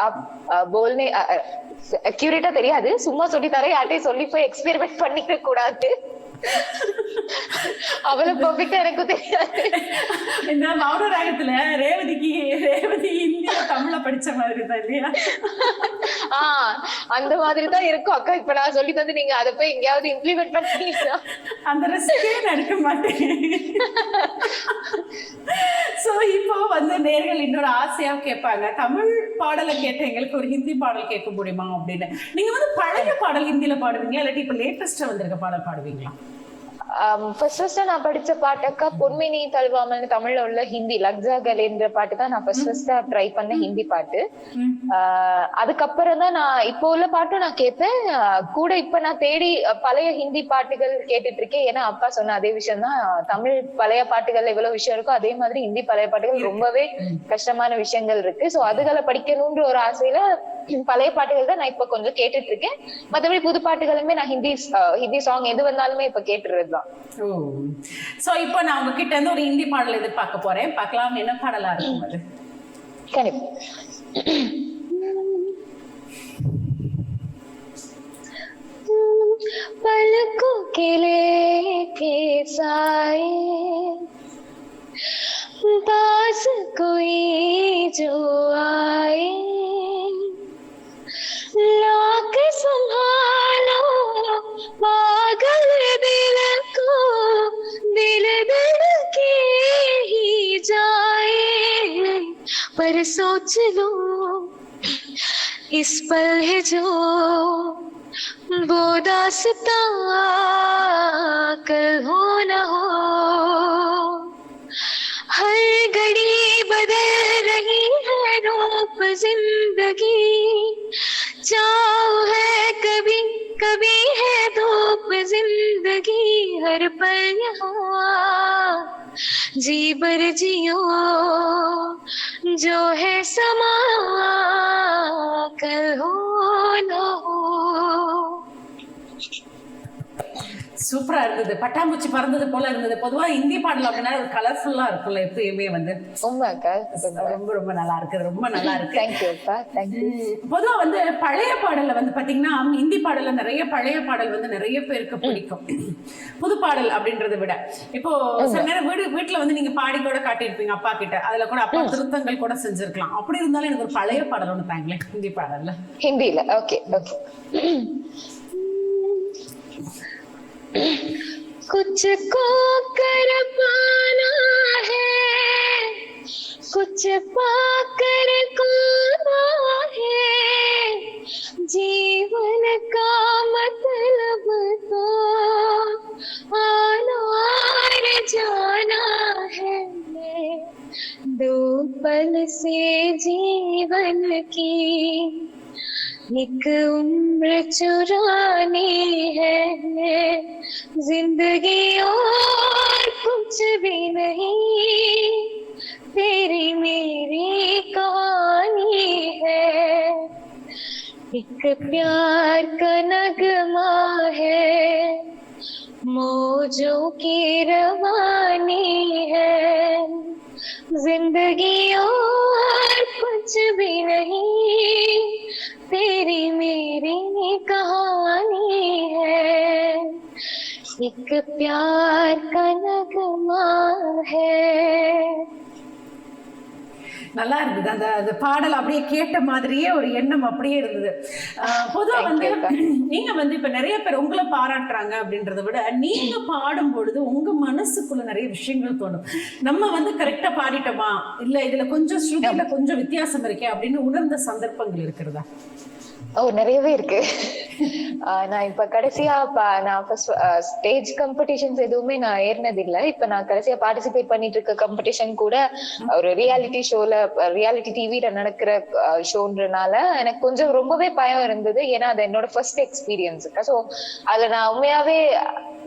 आप बोलने அக்யூரேட்டா தெரியாது, சும்மா சொல்லி தரேன். யார்ட்டையும் சொல்லி போய் எக்ஸ்பெரிமெண்ட் பண்ணிக்க கூடாது. அவ்வளவு பெர்ஃபெக்ட்டா எனக்கு தெரியாது. இந்த மௌன ராகத்துல ரேவதி இந்தியா தமிழ படிச்ச மாதிரி தான் இல்லையா? அந்த மாதிரி தான் இருக்கும் அக்கா. இப்ப நான் சொல்லி தந்து நீங்க அதை போய் எங்கேயாவது இம்ப்ளிமெண்ட் பண்ணீங்கன்னா அந்த ரெசிபியே நடக்க மாட்டேன். சோ இப்போ வந்து நேர்கள் இன்னொரு ஆசையா கேட்பாங்க, தமிழ் பாடலை கேட்ட எங்களுக்கு ஒரு ஹிந்தி பாடல் கேட்க முடியுமா அப்படின்னு. நீங்க வந்து பழைய பாடல் ஹிந்தில பாடுவீங்க, இல்லாட்டி இப்ப லேட்டஸ்டா வந்திருக்க பாடல் பாடுவீங்களா? ஃபர்ஸ்ட் நான் படிச்ச பாட்டுக்கா பொன்மினி தல்வாமல் தமிழ்ல உள்ள ஹிந்தி லக்ஸாகல் என்ற பாட்டு தான் நான் ஃபர்ஸ்ட் ட்ரை பண்ண ஹிந்தி பாட்டு. அதுக்கப்புறம் தான் நான் இப்போ உள்ள பாட்டும் நான் கேட்பேன் கூட. இப்ப நான் தேடி பழைய ஹிந்தி பாட்டுகள் கேட்டுட்டு இருக்கேன். ஏன்னா அப்பா சொன்ன அதே விஷயம் தான், தமிழ் பழைய பாட்டுகள்ல எவ்வளவு விஷயம் இருக்கோ அதே மாதிரி ஹிந்தி பழைய பாட்டுகள் ரொம்பவே கஷ்டமான விஷயங்கள் இருக்கு. சோ அதுகளை படிக்கணும்ன்ற ஒரு ஆசையில பழைய பாட்டுகள் தான் நான் இப்ப கொஞ்சம் கேட்டுட்டு இருக்கேன். மற்றபடி புது பாட்டுகளுமே நான் ஹிந்தி சாங் எது வந்தாலுமே இப்ப கேட்டுறது தான். சோ இப்போ நான் உங்ககிட்ட இருந்து ஒரு ஹிந்தி பாடல் எதிர்பார்க்க போறேன். பார்க்கலாம் என்ன பாடலா இருக்கும் அது. கண்டிப்பா. पलकों के लेके साए पास कोई जो आए, लाख संभालो पागल दिल को, दिल दिल के ही जाए, पर सोच लो इस पल है जो वो दास्तां कल हो न हो, हर घड़ी बदल रही है रूप जिंदगी, चाहो है कभी कभी है धूप जिंदगी, हर पल यहाँ जी भर जियो जो है समा कल हो ना हो. சூப்பரா இருந்தது. பட்டாம்பூச்சி பறந்தது போல இருந்தது. பொதுவா இந்தி பாடல் அப்படின்னா ஒரு கலர்ஃபுல்லா இருக்கும்ல எப்பயுமே வந்து. உண்மைக்கா ரொம்ப ரொம்ப நல்லா இருக்கு. ரொம்ப நல்லா இருக்கு. தேங்க்யூக்கா. தேங்க்யூ. பொதுவா வந்து பழைய பாடல்ல வந்து பாத்தீங்கன்னா இந்தி பாடல்ல நிறைய பழைய பாடல் வந்து நிறைய பேருக்கு பிடிக்கும். புது பாடல் அப்படின்றத விட இப்போ சில நேரம் வீட்டுல வந்து நீங்க பாடி கூட காட்டியிருப்பீங்க அப்பா கிட்ட. அதுல கூட அப்பா திருத்தங்கள் கூட செஞ்சிருக்கலாம். அப்படி இருந்தாலும் எனக்கு ஒரு பழைய பாடல் ஒண்ணு தாங்களேன் ஹிந்தி பாடல்ல. ஹிந்தில ஓகே ஓகே. कुछ को कर पाना है कुछ पाकर खोना है जीवन का मतलब तो आना और जाना है. दो पल से जीवन की एक उम्र चुरानी है जिंदगी और कुछ भी नहीं तेरी मेरी कहानी है. एक प्यार का नगमा है मौजों की रवानी है जिंदगी और कुछ भी नहीं तेरी मेरी कहानी है. एक प्यार का नगमा है. நல்லா இருந்தது. அந்த பாடல் அப்படியே கேட்ட மாதிரியே ஒரு எண்ணம் அப்படியே இருந்தது. பொதுவா வந்து நீங்க வந்து இப்ப நிறைய பேர் உங்களை பாராட்டுறாங்க அப்படின்றத விட நீங்க பாடும் பொழுது உங்க மனசுக்குள்ள நிறைய விஷயங்கள் தோணும். நம்ம வந்து கரெக்டா பாடிட்டோமா இல்ல இதுல கொஞ்சம் ஸ்ருதியில கொஞ்சம் வித்தியாசம் இருக்கே அப்படின்னு உணர்ந்த சந்தர்ப்பங்கள் இருக்கிறதா? நிறையவே இருக்கு. நான் இப்ப கடைசியா நான் ஸ்டேஜ் காம்படிஷன்ஸ் எதுவுமே நான் ஏறினது இல்ல. இப்ப நான் கடைசியா பார்ட்டிசிபேட் பண்ணிட்டு இருக்க காம்படிஷன் கூட ஒரு ரியாலிட்டி ஷோல ரியாலிட்டி டிவில நடக்கிற ஷோன்றனால எனக்கு கொஞ்சம் ரொம்பவே பயம் இருந்தது. ஏன்னா அது என்னோட ஃபர்ஸ்ட் எக்ஸ்பீரியன்ஸ். ஸோ அதுல நான் உண்மையாவே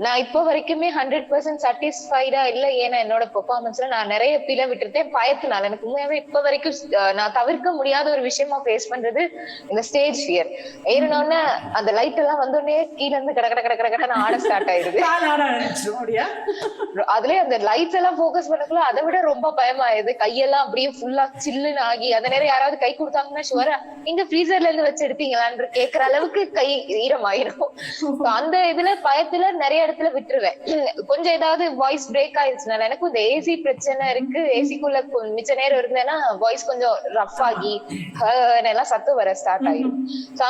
நான் இப்போ வரைக்குமே 100% சாட்டிஸ்ஃபைடா இல்ல. ஏன்னா என்னோட பெர்ஃபார்மன்ஸ்ல நான் நிறைய பிழை விட்டுருந்தேன் பயத்தினால. எனக்கு உண்மையாவே இப்ப வரைக்கும் நான் தவிர்க்க முடியாத ஒரு விஷயமா ஃபேஸ் பண்றது இந்த ஸ்டேஜ் ஃபியர். ஏறினோடனே அந்த லைட் எல்லாம் வந்தோடனே கீழ இருந்து கடை ஆட ஸ்டார்ட் ஆயிடுது. அதுலயே அந்த லைட்ஸ் எல்லாம் போக்கஸ் பண்ணக்குள்ள அதை விட ரொம்ப பயமாயிருது. கையெல்லாம் அப்படியே ஃபுல்லா சில்லுன்னு ஆகி அந்த நேரம் யாராவது கை கொடுத்தாங்கன்னா ஷுவரா எங்க ஃப்ரீசர்ல இருந்து வச்சு எடுத்தீங்களான்னு கேட்கற அளவுக்கு கை ஈரமாயிரும். அந்த இதுல பயத்துல நிறைய இடத்துல விட்டுருவேன். கொஞ்சம் ஏதாவது வாய்ஸ் பிரேக் ஆயிடுச்சுனால எனக்கு இந்த ஏசி பிரச்சனை இருக்கு. ஏசிக்குள்ள மிச்ச நேரம் இருந்தேன்னா வாய்ஸ் கொஞ்சம் ரஃப் ஆகி எல்லாம் சத்து வர ஸ்டார்ட் ஆயிடும்.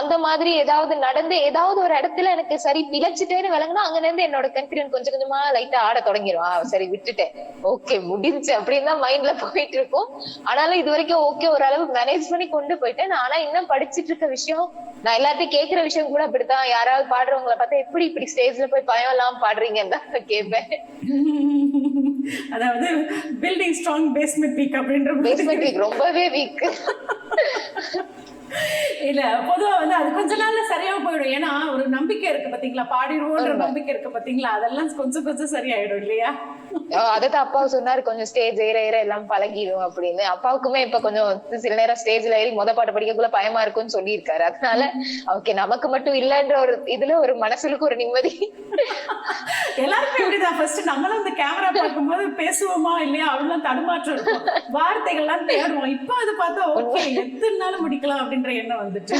அந்த மாதிரி ஏதாவது நடந்து ஏதாவது ஒரு இடத்துல எனக்கு சரி பிழைச்சிட்டேன்னு விளங்குனா அங்க இருந்து என்னோட கான்ஃபிடன்ஸ் கொஞ்சம் கொஞ்சமா லைட்டா ஆட தொடங்கிடும். சரி விட்டுட்டேன், ஓகே முடிஞ்சு அப்படின்னு தான் மைண்ட்ல போயிட்டு இருக்கும். ஆனாலும் இது வரைக்கும் ஓகே ஓரளவு மேனேஜ் பண்ணி கொண்டு போயிட்டேன். ஆனா இன்னும் படிச்சுட்டு இருக்க விஷயம் நான் எல்லாத்தையும் கேட்கிற விஷயம் கூட அப்படித்தான். யாராவது பாடுறவங்களை பார்த்தா எப்படி இப்படி ஸ்டேஜ்ல போய் பயம் எல்லாம் பாடுறீங்கன்னு தான் கேட்பேன். அதாவது பில்டிங் ஸ்ட்ராங் பேஸ்மெண்ட் வீக் அப்படின்ற பேஸ்மெண்ட் வீக் ரொம்பவே வீக். இல்ல பொதுவா வந்து அது கொஞ்ச நாள்ல சரியா போயிடும். ஏன்னா ஒரு நம்பிக்கை இருக்கு பாத்தீங்களா, பாடிடுவோன்ற நம்பிக்கை இருக்கு பாத்தீங்களா, அதெல்லாம் கொஞ்சம் கொஞ்சம் சரியாயிடும் இல்லையா? அதான் அப்பா சொன்னாரு கொஞ்சம் ஸ்டேஜ் ஏற எல்லாம் பழகிடும் அப்படின்னு. அப்பாவுக்குமே இப்ப கொஞ்சம் சில நேரம் ஸ்டேஜ்ல ஏறி பாட்டு படிக்கக்குள்ள பயமா இருக்கும்னு சொல்லியிருக்காரு. அதனால ஓகே நமக்கு மட்டும் இல்லன்ற ஒரு இதுல ஒரு மனசுக்கு ஒரு நிம்மதி. எல்லாருமே இப்படிதான். ஃபர்ஸ்ட் நம்மளும் இந்த கேமரா பார்க்கும்போது பேசுவோமா இல்லையா அவ்வளவு தடுமாற்றம் இருக்கும், வார்த்தைகள்லாம் தேடுவோம். இப்ப அது பார்த்தா ஓகே எத்தனை நாள் முடிக்கலாம் அப்படின்ற எண்ணம் வந்துட்டு.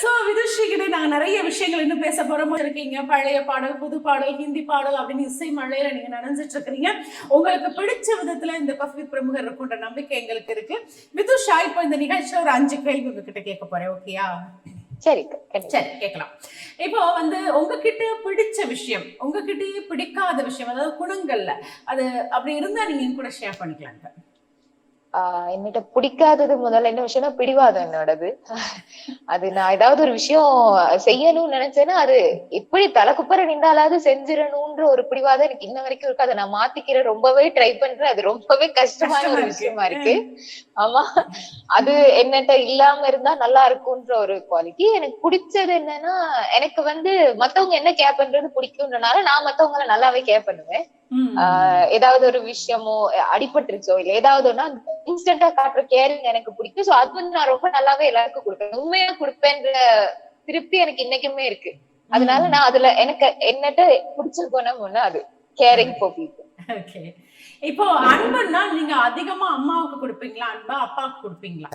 சோ விதுஸ்ரீ கிட்ட நாங்க நிறைய விஷயங்கள் இன்னும் பேச போறோம். இருக்கீங்க பழைய பாடல், புது பாடல், ஹிந்தி பாடல் அப்படின்னு இசை மழையில நீங்க நனைஞ்சிட்டு இருக்கிறீங்க. உங்களுக்கு பிடிச்ச விதத்துல இந்த காஃபி வித் பிரமுகர் இருக்குன்ற நம்பிக்கை எங்களுக்கு இருக்கு. விதுஷா இப்போ இந்த நிகழ்ச்சியில ஒரு 5 கேள்வி உங்ககிட்ட கேட்க போறேன், ஓகேயா? சரி சரி கேட்கலாம். இப்போ வந்து உங்ககிட்ட பிடிச்ச விஷயம், உங்ககிட்டயே பிடிக்காத விஷயம், அதாவது குணங்கள்ல அது அப்படி இருந்தா நீங்க கூட ஷேர் பண்ணிக்கலாம். என்னிட்ட பிடிக்காதது முதல்ல என்ன விஷயம்னா பிடிவாதம் என்னோடது. அது நான் ஏதாவது ஒரு விஷயம் செய்யணும்னு நினைச்சேன்னா அது எப்படி தலைக்குப்பற நின்றாலாவது செஞ்சிடணும்ன்ற ஒரு பிடிவாதம் எனக்கு இன்ன வரைக்கும் இருக்கு. அதை நான் மாத்திக்கிறேன், ரொம்பவே ட்ரை பண்றேன். அது ரொம்பவே கஷ்டமான ஒரு விஷயமா இருக்கு. ஆமா, அது என்னட்ட இல்லாம இருந்தா நல்லா இருக்கும்ன்ற ஒரு குவாலிட்டி. எனக்கு பிடிச்சது என்னன்னா எனக்கு வந்து மத்தவங்க என்ன கேர் பண்றது பிடிக்கும்ன்றனால நான் மத்தவங்களை நல்லாவே கேர் பண்ணுவேன். ஏதாவது ஒரு விஷயமோ அடிபட்டுருச்சோ இல்ல ஏதாவது ஒன்னா இன்ஸ்டன்டா காட்டுற கேரிங் எனக்கு பிடிக்கும். சோ அது வந்து நான் ரொம்ப நல்லாவே எல்லாருக்கும் கொடுப்பேன், உண்மையா கொடுப்பேன்ற திருப்தி எனக்கு இன்னைக்குமே இருக்கு. அதனால நான் அதுல எனக்கு என்னட்ட பிடிச்ச குணம் ஒண்ணு அது கேரிங் ஃபார் பீப்புள். ஓகே. இப்போ அன்புன்னா நீங்க அதிகமா அம்மாவுக்கு கொடுப்பீங்களா, அன்பா அப்பாவுக்கு கொடுப்பீங்களா?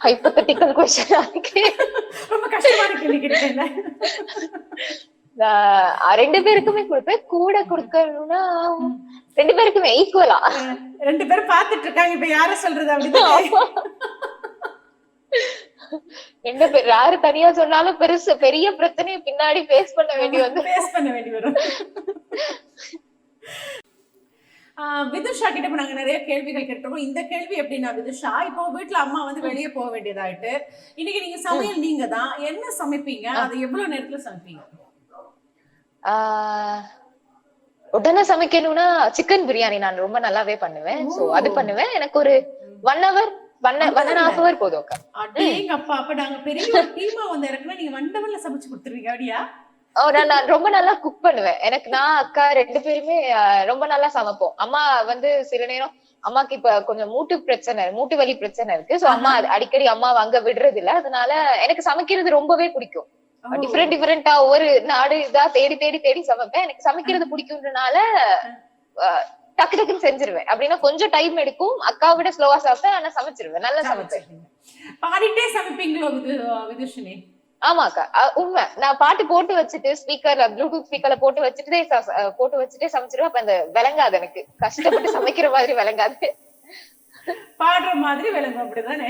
ஹைப்போதெட்டிக்கல் क्वेश्चन ஆகே. ரொம்ப கஷ்டமான கேள்வி கேட்டேன்ல. நான் ரெண்டு பேருக்குமே கொடுப்பேன். கூட கொடுக்கணும்னா ரெண்டு பேருக்குமே ஈக்குவலா. ரெண்டு பேரும் பாத்துட்டு இருக்காங்க இப்ப யார சொல்றது அப்படிதான். ரெண்டு பேர் யாரு தனியா சொன்னாலும் பெருசு பெரிய பிரச்சனையை பின்னாடி ஃபேஸ் பண்ண வேண்டி வரும். விதுஷா கிட்ட இப்ப நாங்க நிறைய கேள்விகள் கேட்டிருக்கோம். இந்த கேள்வி எப்படின்னா விதுஷா, இப்போ வீட்டுல அம்மா வந்து வெளியே போக வேண்டியதாயிட்டு இன்னைக்கு நீங்க சமையல் நீங்க தான், என்ன சமைப்பீங்க, அது எவ்வளவு நேரத்துல சமைப்பீங்க? உடனே சமைக்கணும்னா சிக்கன் பிரியாணி நான் ரொம்ப நல்லாவே பண்ணுவேன். சோ அது பண்ணுவேன். எனக்கு ஒரு 1 hour 1.5 hour போதும். அடேங்கப்பா, அப்ப நாங்க பெரிய ஒரு டீமா வந்து இறக்குனா நீங்க 1 hourல சமைச்சு கொடுத்துருவீங்க அப்படியா? நான் ரொம்ப நல்லா குக் பண்ணுவேன். எனக்கு நான் அக்கா 2 பேருமே ரொம்ப நல்லா சமைப்போம். அம்மா வந்து சில நேரம் அம்மாக்கு இப்ப கொஞ்சம் மூட்டு வலி பிரச்சனை இருக்கு. சோ அம்மா அடிக்கடி அம்மாவை அங்க விடுறது இல்ல. அதனால எனக்கு சமைக்கிறது ரொம்பவே பிடிக்கும். டிஃபரெண்டா ஒரு நாடு இதா தேடி தேடி தேடி சமைப்பேன். எனக்கு சமைக்கிறது பிடிக்கும்ன்றனால டக்கு டக்குன்னு செஞ்சிருவேன். அப்படின்னா கொஞ்சம் டைம் எடுக்கும், அக்காவை விட ஸ்லோவா சாப்பிட்டேன், ஆனா சமைச்சிருவேன், நல்லா சமைப்பேன். பாடிட்டே சமைப்பீங்களோ விதுஷினி? ஆமாக்கா, உண்மை. நான் பாட்டு போட்டு வச்சுட்டு ஸ்பீக்கர்ல ப்ளூடூத் ஸ்பீக்கர்ல போட்டு வச்சுட்டே சமைச்சிருவேன். அப்ப அந்த விளங்காது, எனக்கு கஷ்டப்பட்டு சமைக்கிற மாதிரி விளங்காது, பாடுற மாதிரி விளங்கும். அப்படிதானே?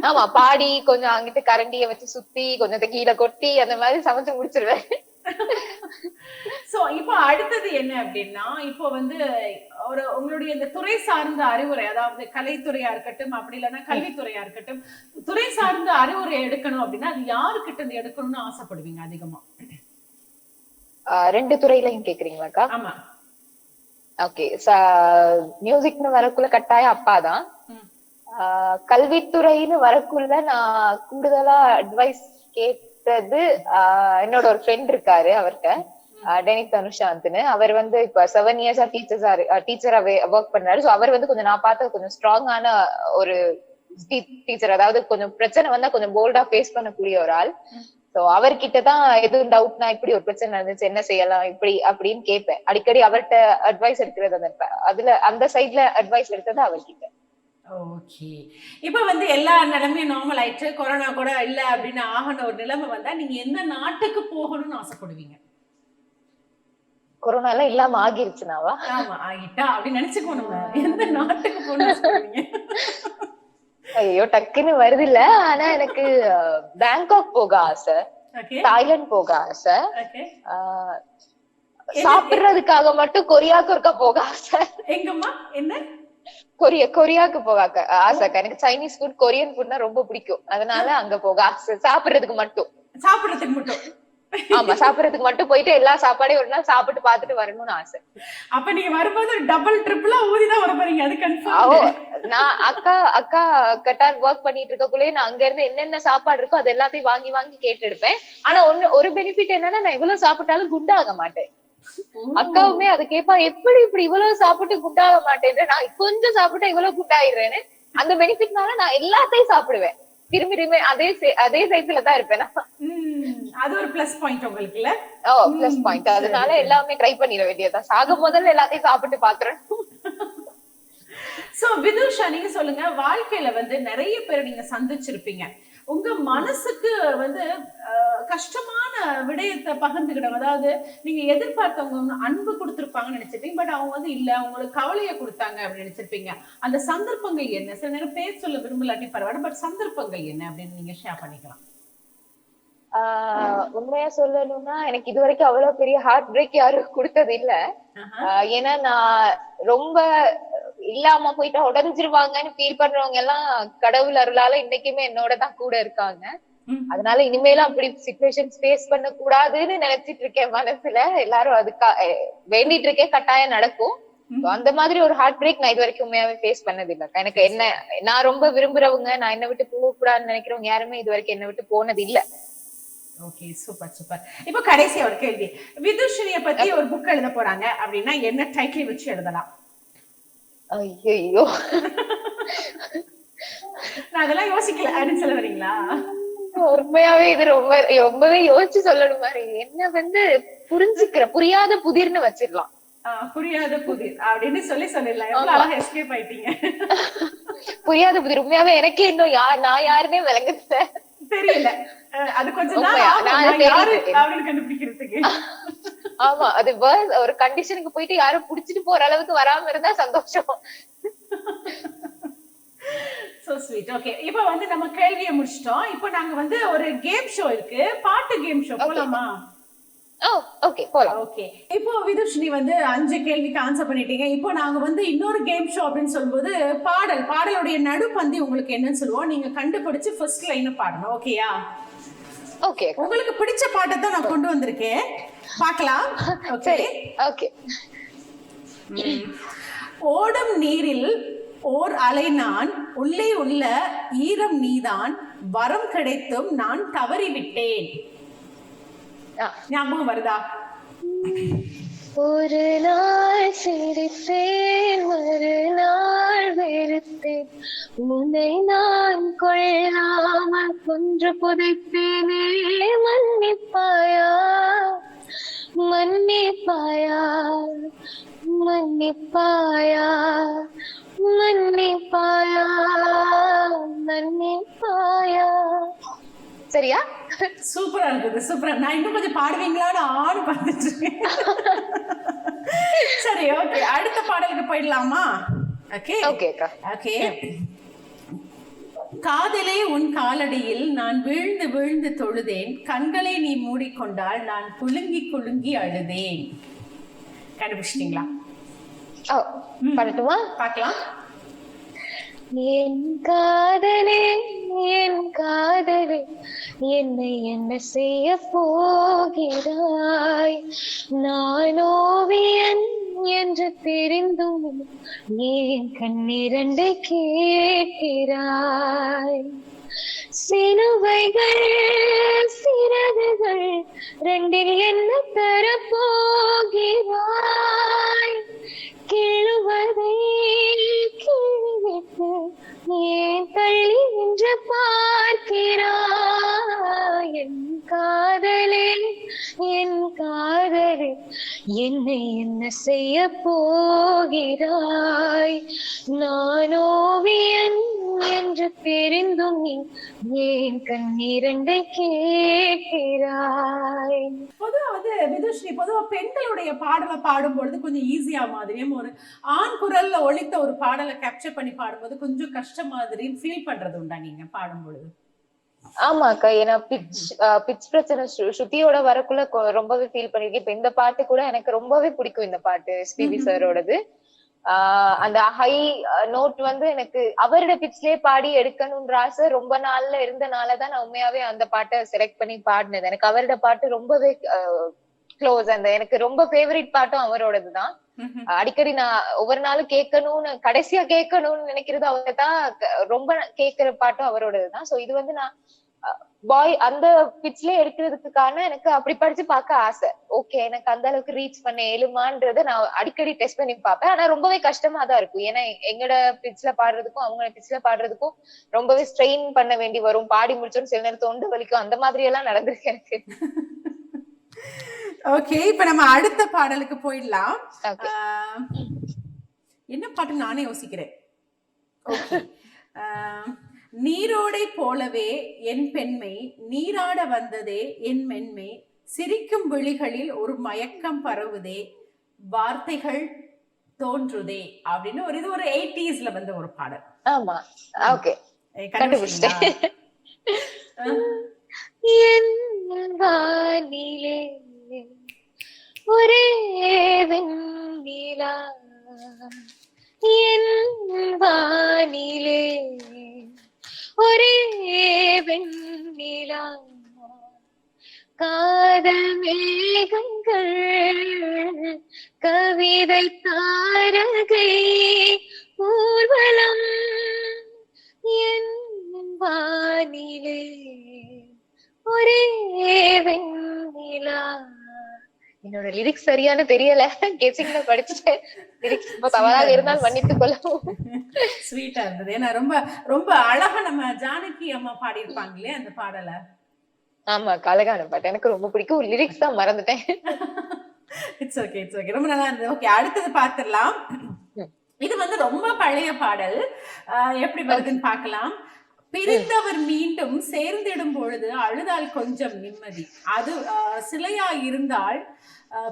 ஆமா, பாடி கொஞ்சம் அங்கிட்டு கரண்டிய வச்சு சுத்தி கொஞ்சம் கீழே கொட்டி அந்த மாதிரி சமைச்சு முடிச்சிருவேன். சோ இப்போ அடுத்தது என்ன அப்படின்னா, இப்போ வந்து ஒரு உங்களுடைய இந்த துறை சார்ந்த அறிவுரை, அதாவது கலைத்துறையா இருக்கட்டும் அப்படி இல்லைன்னா கல்வித்துறையா இருக்கட்டும், துறை சார்ந்த அறிவுரை எடுக்கணும் அப்படின்னா அது யாருக்கிட்ட இருந்து எடுக்கணும்னு ஆசைப்படுவீங்க அதிகமா? 2 துறையிலையும் கேக்குறீங்களாக்கா? ஆமா. ஓகே, மியூசிக்னு வரக்குள்ள கட்டாயம் அப்பாதான். கல்வித்துறைன்னு வரக்குள்ள நான் கூடுதலா அட்வைஸ் கேட்டது என்னோட ஒரு ஃப்ரெண்ட் இருக்காரு, அவர்கிட்ட, டெனிக் தனுஷாந்த்னு. அவர் வந்து இப்ப 7 years டீச்சரா ஒர்க் பண்றாரு. சோ அவர் வந்து கொஞ்சம் நான் பார்த்த கொஞ்சம் ஸ்ட்ராங்கான ஒரு டீச்சர், அதாவது கொஞ்சம் பிரச்சனை வந்தா கொஞ்சம் போல்டா ஃபேஸ் பண்ணக்கூடிய ஒரு ஆள். சோ அவர்கிட்டதான் எதுவும் டவுட்னா இப்படி ஒரு பிரச்சனை நடந்துச்சு என்ன செய்யலாம் இப்படி அப்படின்னு கேட்பேன். அடிக்கடி அவர்கிட்ட அட்வைஸ் எடுக்கிறது, அதுல அந்த சைட்ல அட்வைஸ் எடுத்தது அவர்கிட்ட. ஓகே. இப்ப வந்து எல்லா நிலைமையும் நார்மல் ஆயிடுச்சு, கொரோனா கூட இல்ல அப்படின்னு ஆகணும் ஒரு நிலைமை வந்தா நீங்க எந்த நாட்டுக்கு போகணும்னு ஆசைப்படுவீங்க? கொரோனா எல்லாம் இல்லாம ஆகிருச்சுனாவா? ஆமா, ஆகிட்டா அப்படின்னு நினைச்சுக்கோ. நம்ம எந்த நாட்டுக்கு போகணும்னு ஆசைப்படுவீங்க? ஐயோ டக்குன்னு வருது இல்ல. ஆனா எனக்கு பேங்காக் போக ஆசை, தாய்லாந்து போக ஆசை, சாப்பிடுறதுக்காக மட்டும் கொரியாக்கு ஒருக்கா போக ஆசை. எங்கம்மா? என்ன? கொரியாக்கு போக ஆசைக்கா. எனக்கு சைனீஸ் ஃபுட், கொரியன் ஃபுட்னா ரொம்ப பிடிக்கும். அதனால அங்க போக ஆசை, சாப்பிடுறதுக்கு மட்டும். ஆமா, சாப்பிடுறதுக்கு மட்டும் போயிட்டு எல்லா சாப்பாடையும் ஒரு நாள் சாப்பிட்டு பாத்துட்டு வரணும்னு ஆசை. அப்ப நீங்க வரும்போது டபுள் ட்ரிபிளா ஊதிதான் வர போறீங்க, அது கன்ஃபார்ம். நான் அக்கா கட்டார் ஒர்க் பண்ணிட்டு இருக்கக்குள்ளே நான் அங்க இருந்து என்னென்ன சாப்பாடு இருக்கோ அது எல்லாத்தையும் வாங்கி வாங்கி கேட்டு எடுப்பேன். ஆனா ஒரு பெனிஃபிட் என்னன்னா, நான் இவ்வளவு சாப்பிட்டாலும் குண்டாக மாட்டேன். அக்காவுமே அது கேட்பா, எப்படி இப்படி இவ்வளவு சாப்பிட்டு குண்டாக மாட்டேன், நான் கொஞ்சம் சாப்பிட்டா இவ்வளவு குண்டாயிடுறேன்னு. அந்த பெனிஃபிட்னால நான் எல்லாத்தையும் சாப்பிடுவேன், திரும்பி திரும்பி அதே சைஸ்ல தான் இருப்பேன். அது ஒரு பிளஸ் பாயிண்ட் உங்களுக்கு இல்ல? Plus point. அதனால எல்லாமே ட்ரை பண்ணிட வேண்டியதுதான். சாக முதல்ல எல்லாத்தையும் சாப்பிட்டு பாக்குறேன். சோ விதுஷா, நீங்க சொல்லுங்க, வாழ்க்கையில வந்து நிறைய பேர் நீங்க சந்திச்சிருப்பீங்க, உங்க மனசுக்கு வந்து கஷ்டமான விடயத்தை பகிர்ந்துக்கிட்டவங்க, அதாவது நீங்க எதிர்பார்த்தவங்க அன்பு கொடுத்திருப்பாங்கன்னு நினைச்சிருப்பீங்க, பட் அவங்க வந்து இல்ல அவங்களுக்கு கவலையை கொடுத்தாங்க அப்படின்னு நினைச்சிருப்பீங்க. அந்த சந்தர்ப்பங்கள் என்ன? சில நேரம் பேர் சொல்ல விரும்பலாட்டி பரவாயில்ல, பட் சந்தர்ப்பங்கள் என்ன அப்படின்னு நீங்க ஷேர் பண்ணிக்கலாம். உண்மையா சொல்லணும்னா எனக்கு இது வரைக்கும் அவ்வளவு பெரிய ஹார்ட் பிரேக் யாரும் கொடுத்தது இல்ல. ஏன்னா நான் ரொம்ப இல்லாம போயிட்டா உடஞ்சிருவாங்கன்னு ஃபீல் பண்றவங்க எல்லாம் கடவுள் அருளால இன்னைக்குமே என்னோட தான் கூட இருக்காங்க. அதனால இனிமேலும் அப்படி சிச்சுவேஷன் ஃபேஸ் பண்ண கூடாதுன்னு நினைச்சிட்டு இருக்கேன் மனசுல. எல்லாரும் அதுக்கா வேண்டிட்டு இருக்கேன், கட்டாயம் நடக்கும். அந்த மாதிரி ஒரு ஹார்ட் பிரேக் நான் இது வரைக்கும் உண்மையாவே ஃபேஸ் பண்ணது இல்ல. எனக்கு என்ன, நான் ரொம்ப விரும்புறவங்க, நான் என்ன விட்டு போக கூடாதுன்னு நினைக்கிறவங்க யாருமே இது வரைக்கும் என்ன விட்டு போனது இல்ல. Okay, super super. இப்போ கடைசி ஒரு கேள்வி. விதுஷினிய பத்தி ஒரு புக் எழுத போறாங்க அப்படின்னா என்ன டைட்டில் வச்சு எழுதலாம்? ஐயோ, நான் அதெல்லாம் யோசிக்கல அப்படின்னு சொல்ல வரீங்களா? உண்மையாவே இது ரொம்பவே யோசிச்சு சொல்லணும் மாதிரி. என்ன புரியாத புதிர்னு வச்சிடலாம். புரியாத புதிர் அப்படின்னு சொல்லிடலாம். எவ்வளவு அழகா எஸ்கேப் ஆயிட்டீங்க. புரியாத புதிர். உண்மையாவே எனக்கே இன்னும் நான் யாருன்னே விளங்குது தெரியல. அது கொஞ்சம் அப்படின்னு கண்டுபிடிக்கிறதுக்கு. ஆமா, அது ஒரு கண்டிஷனுக்கு போயிட்டு யாரும் புடிச்சிட்டு போற அளவுக்கு வராம இருந்தா சந்தோஷம். So sweet. ஓகே, இப்போ நம்ம கேள்வியை முடிச்சிட்டோம். இப்போ நாங்க ஒரு கேம் ஷோ இருக்கு, பாட்டு கேம் ஷோ. போலாமா? ஓகே, போலாம். ஓகே, இப்போ விதுஷினி 5 கேள்விக்கு ஆன்சர் பண்ணிட்டீங்க. இப்போ நாங்க இன்னொரு கேம் ஷோ அப்படின்னு சொல்லும்போது பாடலுடைய நடுப்பந்தி உங்களுக்கு என்னன்னு சொல்லுவோம். நீங்க கண்டுபிடிச்சு ஃபர்ஸ்ட் லைன் பாடணும். ஓகேயா? ஓகே. உங்களுக்கு பிடிச்ச பாட்டை தான் நான் கொண்டு வந்திருக்கேன். பார்க்கலாம். ஓகே. ஓகே. ஓடும் நீரில் ஓர் அலை நான், உள்ளே உள்ள ஈரம் நீதான், வரம் கிடைத்தும் நான் தவறிவிட்டேன். ஞாபகம் வருதா? ஒரு நாள் சிரித்தேன், ஒரு நாள் வெறுத்தேன், உன்னை நான் கொள்ளாமல் கொன்று புதைத்தேனே, மன்னிப்பாயா மன்னிப்பாயா மன்னிப்பாயா மன்னிப்பாயா மன்னிப்பாயா. சரியா? சூப்பரா இருக்குது, சூப்பரா. நான் இன்னும் கொஞ்சம் பாடுவீங்களான்னு ஆடு பார்த்துட்டு இருக்கேன். சரி, ஓகே, அடுத்த பாடலுக்கு போயிடலாமா? Okay okay okay. காதலே உன் காலடியில் நான் வீழ்ந்து வீழ்ந்து தொழுதேன், கண்களை நீ மூடிக்கொண்டால் நான் குலுங்கி குலுங்கி அழுதேன். கண்டுபிடிச்சிட்டீங்களா? பண்ணட்டுமா? பார்க்கலாம். என் காதலே என் காதலே என்னை என்ன செய்ய போகிறாய், நான் ஓவியன் என்று தெரிந்தும் ஏன் கண்ணிரண்டை கேட்கிறாய், சிலுவைகள் சிறகுகள் ரெண்டில் என்ன தரப்போகிறாய், கிழுவதை கிழிவிட்டு ஏன் தள்ளி நின்று பார்க்கிறாய், என் காதலே என் காதலே என்னை என்ன செய்ய போகிறாய், நான் ஓவியன் என்று தெரிந்தும் நீ ஏன் கண்ணீரண்டை கேட்கிறாய். விதுஷினி, பொதுவா பெண்களுடைய பாடலை பாடும்பொழுது கொஞ்சம் ஈஸியா மாதிரியும், ஒரு ஆண் குரல்ல ஒலித்த ஒரு பாடலை கேப்சர் பண்ணி பாடும்போது கொஞ்சம் கஷ்டம் மாதிரியும் ஃபீல் பண்றது உண்டா நீங்க பாடும்பொழுது? ஆமாக்கா, ஏன்னா பிச் பிரச்சனை ஸ்ருதியோட வரக்குள்ள ரொம்பவே ஃபீல் பண்ணிருக்கேன். இப்ப இந்த பாட்டு கூட எனக்கு ரொம்பவே பிடிக்கும். இந்த பாட்டு எஸ்பிபி சாரோடது. அந்த ஹை நோட் எனக்கு அவரோட பிச்லயே பாடி எடுக்கணும்ன்ற ஆசை ரொம்ப நாள்ல இருந்தனாலதான் நான் உண்மையாவே அந்த பாட்டை செலக்ட் பண்ணி பாடினது. எனக்கு அவரோட பாட்டு ரொம்பவே க்ளோஸ். எனக்கு ரொம்ப ஃபேவரட் பாட்டும் அவரோடதுதான். அடிக்கடி நான் ஒவ்வொரு நாளும் கேட்கணும்னு, கடைசியா கேட்கணும்னு நினைக்கிறது அவர்தான். ரொம்ப கேட்கிற பாட்டும் அவரோடதுதான். சோ இது நான் பாய் அந்த பிச்ல எடுக்கிறதுக்கான எனக்கு அப்படி படிச்சு பார்க்க ஆசை. ஓகே, எனக்கு அந்த அளவுக்கு ரீச் பண்ண ஏழுமான்றத நான் அடிக்கடி டெஸ்ட் பண்ணி பார்ப்பேன். ஆனா ரொம்பவே கஷ்டமா தான் இருக்கும். ஏன்னா எங்கட பிச்ல பாடுறதுக்கும் அவங்க பிச்ல பாடுறதுக்கும் ரொம்பவே ஸ்ட்ரெயின் பண்ண வேண்டி வரும். பாடி முடிச்சோன்னு சில நேரம் தொண்டு வலிக்கும். அந்த மாதிரி எல்லாம் நடந்திருக்கு எனக்கு. ஓகே, இப்ப நம்ம அடுத்த பாடலுக்கு போயிடலாம். என்ன பாட்டு நானே யோசிக்கிறேன். நீரோடை போலவே என் பெண்மை, நீராட வந்ததே என் மென்மை, சிரிக்கும் விழிகளில் ஒரு மயக்கம் பரவுதே, வார்த்தைகள் தோன்றுதே அப்படின்னு இது ஒரு 80sல வந்த ஒரு பாடல். ஆமா, ஓகே, கண்டுபிடிச்சிட்டேன். என் வானிலே ஒரே வெண்ணிலா, என் வானிலே ஒரே வெண்ணிலா, காதல் மேகங்கள் கவிதை தாரகை ஊர்வலம், என் வானிலே ஒரே என்னோட லிரிக்ஸ் சரியான தெரியல, கெஸிங்ல படிச்சுட்டேன். லிரிக்ஸ் தவறாக இருந்தால் மன்னித்துக் கொள்ளவும். ஸ்வீட்டா இருந்தது. ஏன்னா ரொம்ப ரொம்ப அழகா நம்ம ஜானகி அம்மா பாடியிருப்பாங்களே அந்த பாடல. ஆமா, அழகான பாட்டு, எனக்கு ரொம்ப பிடிக்கும். லிரிக்ஸ் தான் மறந்துட்டேன். It's okay, it's okay. ரொம்ப நல்லா இருந்தது. ஓகே, அடுத்தது பாத்துடலாம். இது வந்து ரொம்ப பழைய பாடல். எப்படி வருதுன்னு பார்க்கலாம். பிரிந்தவர் மீண்டும் சேர்ந்திடும் பொழுது அழுதால் கொஞ்சம் நிம்மதி. அது சிலையா இருந்தால்,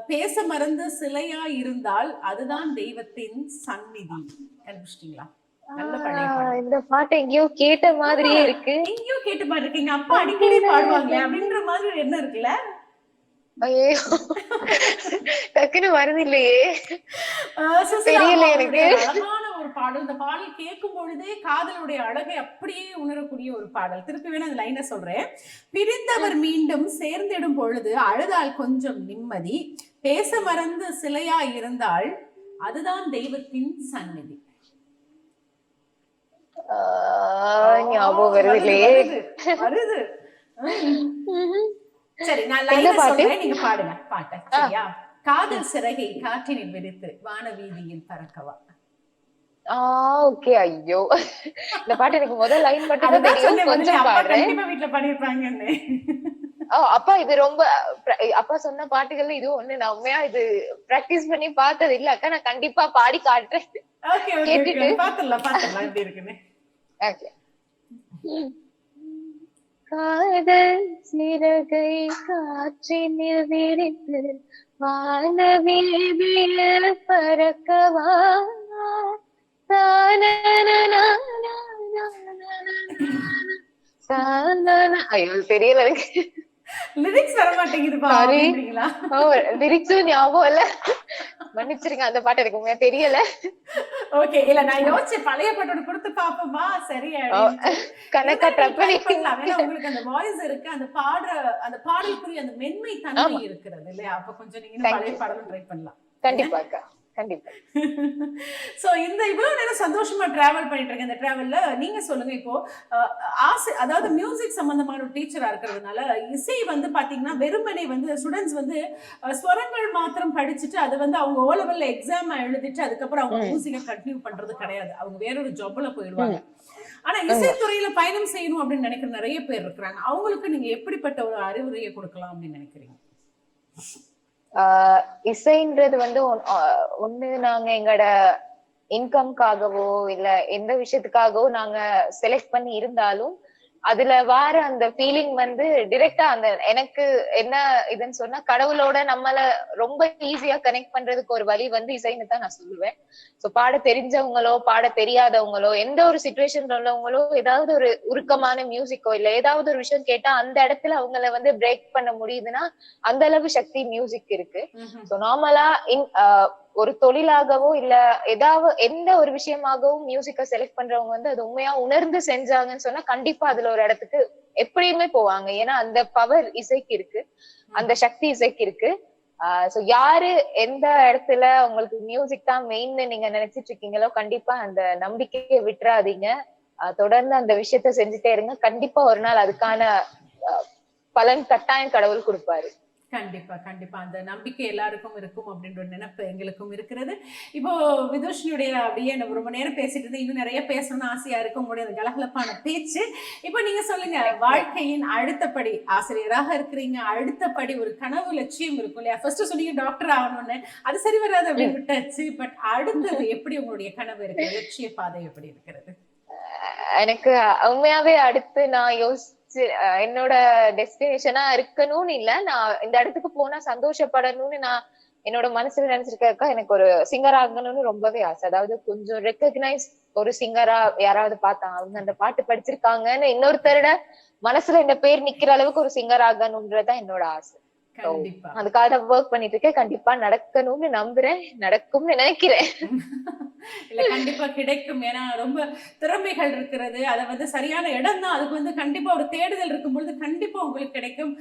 பேச மறந்து சிலையா இருந்தால் அதுதான் தெய்வத்தின் சந்நிதி. கண்டுபிடிச்சிட்டீங்களா? நல்ல பழைய பாடல். இந்த பாட்டு எங்கேயோ கேட்ட மாதிரியே இருக்கு. எங்கேயோ கேட்டு பாருக்கீங்க. அப்பா அடிக்கடி பாடுவாங்களே அப்படின்ற மாதிரி என்ன இருக்குல்ல? ஐயோ, டக்குன்னு வருது இல்லையே, தெரியல எனக்கு. அழகான ஒரு பாடல். இந்த பாடல் கேட்கும் பொழுதே காதலுடைய அழகை அப்படியே உணரக்கூடிய ஒரு பாடல். திருப்பி வேணா அந்த லைனை சொல்றேன். பிரிந்தவர் மீண்டும் சேர்ந்திடும் பொழுது அழுதால் கொஞ்சம் நிம்மதி, பேச மறந்து சிலையா இருந்தால் அதுதான் தெய்வத்தின் சந்நிதி. ஞாபகம் வருது இல்லையே. வருது. சரி, நான் லைனை சொல்றேன், நீங்க பாடுங்க பாட்ட. சரியா? காதல் சிறகை காற்றினில் விரித்து வானவீதியில் பறக்கவா. ஓகே. ஐயோ, இந்த பாட்டு எனக்கு முதல் லைன் மட்டும் தான் தெரியும், கொஞ்சம் பாடுறேன். கண்டிப்பா வீட்ல பாடிருப்பாங்கன்னு. அப்பா இது ரொம்ப அப்பா சொன்ன பாட்டுகள்ல இது ஒண்ணு. நான் உண்மையா இது பிராக்டிஸ் பண்ணி பார்த்தது இல்ல அக்கா. நான் கண்டிப்பா பாடி காட்டுறேன். ஓகே, ஓகே, பாத்துடலாம் பாத்துடலாம் எப்படி இருக்குன்னு. ஓகே. காதல் சிறகை காற்றினில் விரித்து வானவீதியில் பறக்கவா. ஐயோ, தெரியல எனக்கு. லிரிக்ஸ் வர மாட்டேங்குது. லிரிக்ஸும் ஞாபகம் இல்ல, மன்னிச்சிருங்க. அந்த பாட்டு எனக்கு உண்மையா தெரியல. ஓகே, இல்ல நான் யோசிச்சேன் பழைய பாட்டோட கொடுத்து பாப்போமா சரியா கணக்கா ட்ரை பண்ணலாம். உங்களுக்கு அந்த வாய்ஸ் இருக்கு, அந்த பாடலுக்குரிய அந்த மென்மை தன்மை இருக்கிறது இல்லையா? அப்ப கொஞ்சம் நீங்க பழைய பாடலும் ட்ரை பண்ணலாம். கண்டிப்பா அக்கா, கண்டிப்பா. சோ இந்த இவ்வளவு நேரம் சந்தோஷமா டிராவல் பண்ணிட்டு இருக்கேன். இந்த டிராவல்ல நீங்க சொல்லுங்க, இப்போ ஆசை, அதாவது மியூசிக் சம்பந்தமான ஒரு டீச்சரா இருக்கிறதுனால இசை வந்து பாத்தீங்கன்னா வெறுமனே வந்து ஸ்டூடெண்ட்ஸ் வந்து ஸ்வரங்கள் மாத்திரம் படிச்சுட்டு அது வந்து அவங்க ஓ லெவல்ல எக்ஸாம் எழுதிட்டு அதுக்கப்புறம் அவங்க மியூசிக்கை கண்டினியூ பண்றது கிடையாது. அவங்க வேறொரு ஜாப்ல போயிடுவாங்க. ஆனா இசைத்துறையில பயணம் செய்யணும் அப்படின்னு நினைக்கிற நிறைய பேர் இருக்கிறாங்க. அவங்களுக்கு நீங்க எப்படிப்பட்ட ஒரு அறிவுரையை கொடுக்கலாம் அப்படின்னு நினைக்கிறீங்க? இசைன்றது வந்து ஒண்ணு நாங்க எங்களோட இன்கம்காகவோ இல்ல எந்த விஷயத்துக்காகவோ நாங்க செலக்ட் பண்ணி இருந்தாலும் அதுல வார அந்த ஃபீலிங் வந்து டிரெக்டா அந்த எனக்கு என்ன இதுன்னு சொன்னா கடவுளோட நம்மள ரொம்ப ஈஸியா கனெக்ட் பண்றதுக்கு ஒரு வழி வந்து இசைன்னு தான் நான் சொல்லுவேன். சோ பாட தெரிஞ்சவங்களோ பாட தெரியாதவங்களோ எந்த ஒரு சிச்சுவேஷன்ல உள்ளவங்களோ ஏதாவது ஒரு உருக்கமான மியூசிக்கோ இல்ல ஏதாவது ஒரு விஷயம் கேட்டா அந்த இடத்துல அவங்கள வந்து பிரேக் பண்ண முடியுதுன்னா அந்த அளவு சக்தி மியூசிக் இருக்கு. சோ நார்மலா ஒரு தொழிலாகவோ இல்ல ஏதாவது எந்த ஒரு விஷயமாகவும் மியூசிக்கை செலக்ட் பண்றவங்க வந்து அது உண்மையா உணர்ந்து செஞ்சாங்கன்னு சொன்னா கண்டிப்பா அதுல ஒரு இடத்துக்கு எப்படியுமே போவாங்க. ஏன்னா அந்த பவர் இசைக்கு இருக்கு, அந்த சக்தி இசைக்கு இருக்கு. சோ யாரு எந்த இடத்துல உங்களுக்கு மியூசிக் தான் மெயின்னு நீங்க நினைச்சிட்டு இருக்கீங்களோ கண்டிப்பா அந்த நம்பிக்கையை விட்டுறாதீங்க. தொடர்ந்து அந்த விஷயத்த செஞ்சுட்டே இருங்க. கண்டிப்பா ஒரு நாள் அதுக்கான பலன் கட்டாயம் கடவுள் கொடுப்பாரு. கண்டிப்பா கண்டிப்பா அந்த நம்பிக்கை எல்லாருக்கும் இருக்கும் அப்படின்ற ஒரு நினைப்பு எங்களுக்கும் இருக்கிறது. இப்போ விதுஷினியுடைய அப்படியே ரொம்ப நேரம் பேசிட்டு இருந்து இன்னும் நிறைய பேசணும்னு ஆசையா இருக்கு உங்களுடைய கலகலப்பான பேச்சு. இப்போ நீங்க சொல்லுங்க, வாழ்க்கையின் அடுத்தபடி ஆசிரியராக இருக்கிறீங்க, அடுத்தபடி ஒரு கனவு லட்சியம் இருக்கும் இல்லையா? ஃபர்ஸ்ட் சொன்னீங்க டாக்டர் ஆகணும்னு, அது சரி வராது அப்படின்னு விட்டாச்சு. பட் அடுத்தது எப்படி உங்களுடைய கனவு இருக்கு, லட்சிய பாதை எப்படி இருக்கிறது? எனக்கு உண்மையாவே அடுத்து நான் என்னோட டெஸ்டினேஷனா இருக்கணும்னு இல்ல, நான் இந்த இடத்துக்கு போனா சந்தோஷப்படணும்னு நான் என்னோட மனசுல நினைச்சிருக்கா. எனக்கு ஒரு சிங்கர் ஆகணும்னு ரொம்பவே ஆசை. அதாவது கொஞ்சம் ரெக்கக்னைஸ் ஒரு சிங்கரா யாராவது பார்த்தா அவங்க அந்த பாட்டு படிச்சிருக்காங்கன்னு இன்னொருத்தரோட மனசுல இந்த பேர் நிக்கிற அளவுக்கு ஒரு சிங்கர் ஆகணும்ன்றதுதான் என்னோட ஆசை. அதுக்காக ஒர்க் பண்ணிட்டு இருக்கேன். கண்டிப்பா நடக்கணும்னு நம்புறேன், நடக்கும்னு நினைக்கிறேன். இல்ல கண்டிப்பா கிடைக்கும். ஏன்னா ரொம்ப திறமைகள் இருக்கிறது, அதை வந்து சரியான இடம் தான். அதுக்கு வந்து கண்டிப்பா ஒரு தேடுதல் இருக்கும் பொழுது கண்டிப்பா உங்களுக்கு கிடைக்கும்.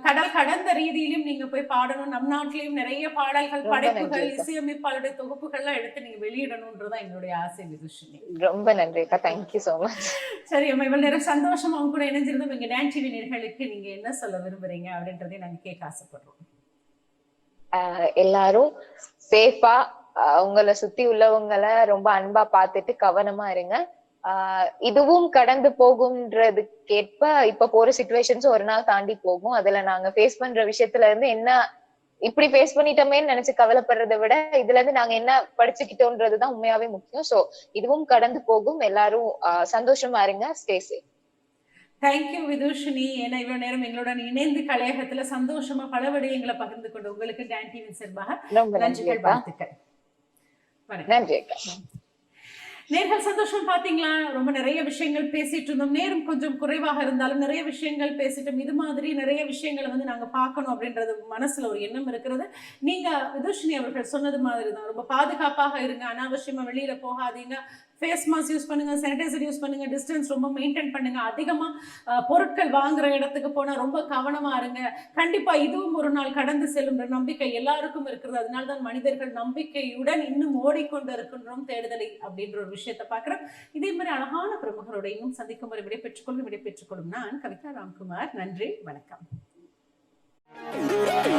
கடல் கடந்த ரீதியிலும் நீங்க போய் பாடணும். நம் நாட்டிலையும் நிறைய பாடல்கள் படைப்புகள் இசையமைப்பாளருடைய தொகுப்புகள்லாம் எடுத்து நீங்க வெளியிடணும்ன்றதான் என்னுடைய ஆசை விதுஷினி. ரொம்ப நன்றி, தேங்க்யூ சோ மச். சரி அம்மா, இவ்வளவு நேரம் சந்தோஷமா அவங்க கூட இணைஞ்சிருந்தோம். இங்க டான் டிவி நேயர்களுக்கு நீங்க என்ன சொல்ல விரும்புறீங்க அப்படின்றதை நாங்க கேட்க ஆசைப்படுறோம். எல்லாரும் சேஃபா உங்களை சுத்தி உள்ளவங்களை ரொம்ப அன்பா பார்த்துட்டு கவனமா இருங்க. இதுவும் கடந்து போகும்ன்றதுக்கேற்ப இப்ப போற சிச்சுவேஷன்ஸ் ஒரு நாள் தாண்டி போகும். அதுல நாங்க ஃபேஸ் பண்ற விஷயத்துல இருந்து என்ன இப்படி ஃபேஸ் பண்ணிட்டோமேன்னு நினைச்சு கவலைப்படுறதை விட இதுல இருந்து நாங்க என்ன படிச்சுக்கிட்டோன்றதுதான் உண்மையாவே முக்கியம். சோ இதுவும் கடந்து போகும். எல்லாரும் சந்தோஷமா இருங்க. Stay safe. தேங்க்யூ விதுஷினி. ஏன்னா இவ்வளவு நேரம் எங்களுடன் இணைந்து கலையகத்துல சந்தோஷமா பல விடயங்களை பகிர்ந்து கொண்டு உங்களுக்கு டான் டிவி சார்பாக நன்றிகள், வாழ்த்துக்கள். நன்றி. நேர்கள் சந்தோஷம். பாத்தீங்களா, ரொம்ப நிறைய விஷயங்கள் பேசிட்டு இருந்தோம். நேரம் கொஞ்சம் குறைவாக இருந்தாலும் நிறைய விஷயங்கள் பேசிட்டோம். இது மாதிரி நிறைய விஷயங்களை வந்து நாங்க பார்க்கணும் அப்படின்றது மனசுல ஒரு எண்ணம் இருக்கிறது. நீங்க விதுஷினி அவர்கள் சொன்னது மாதிரி தான், ரொம்ப பாதுகாப்பாக இருங்க, அனாவசியமா வெளியில போகாதீங்க, ஃபேஸ் மாஸ்க் யூஸ் பண்ணுங்க, சானிடைசர் யூஸ் பண்ணுங்க, டிஸ்டன்ஸ் ரொம்ப மெயின்டைன் பண்ணுங்க, அதிகமா பொருட்கள் வாங்குற இடத்துக்கு போனா ரொம்ப கவனமா இருங்க. கண்டிப்பா இதுவும் ஒரு நாள் கடந்து செல்லும் நம்பிக்கை எல்லாருக்கும் இருக்கிறது. அதனால்தான் மனிதர்கள் நம்பிக்கையுடன் இன்னும் ஓடிக்கொண்டு இருக்கின்றோம் தேடுதலை அப்படின்ற ஒரு விஷயத்தை பார்க்கிறோம். இதே மாதிரி அழகான பிரமுகரோட இன்னும் சந்திக்கும் வரை விடைபெற்றுக்கொள்ளும் நான் கவிதா ராம்குமார். நன்றி, வணக்கம். We'll be right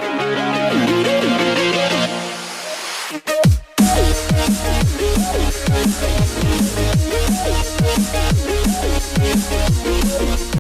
back.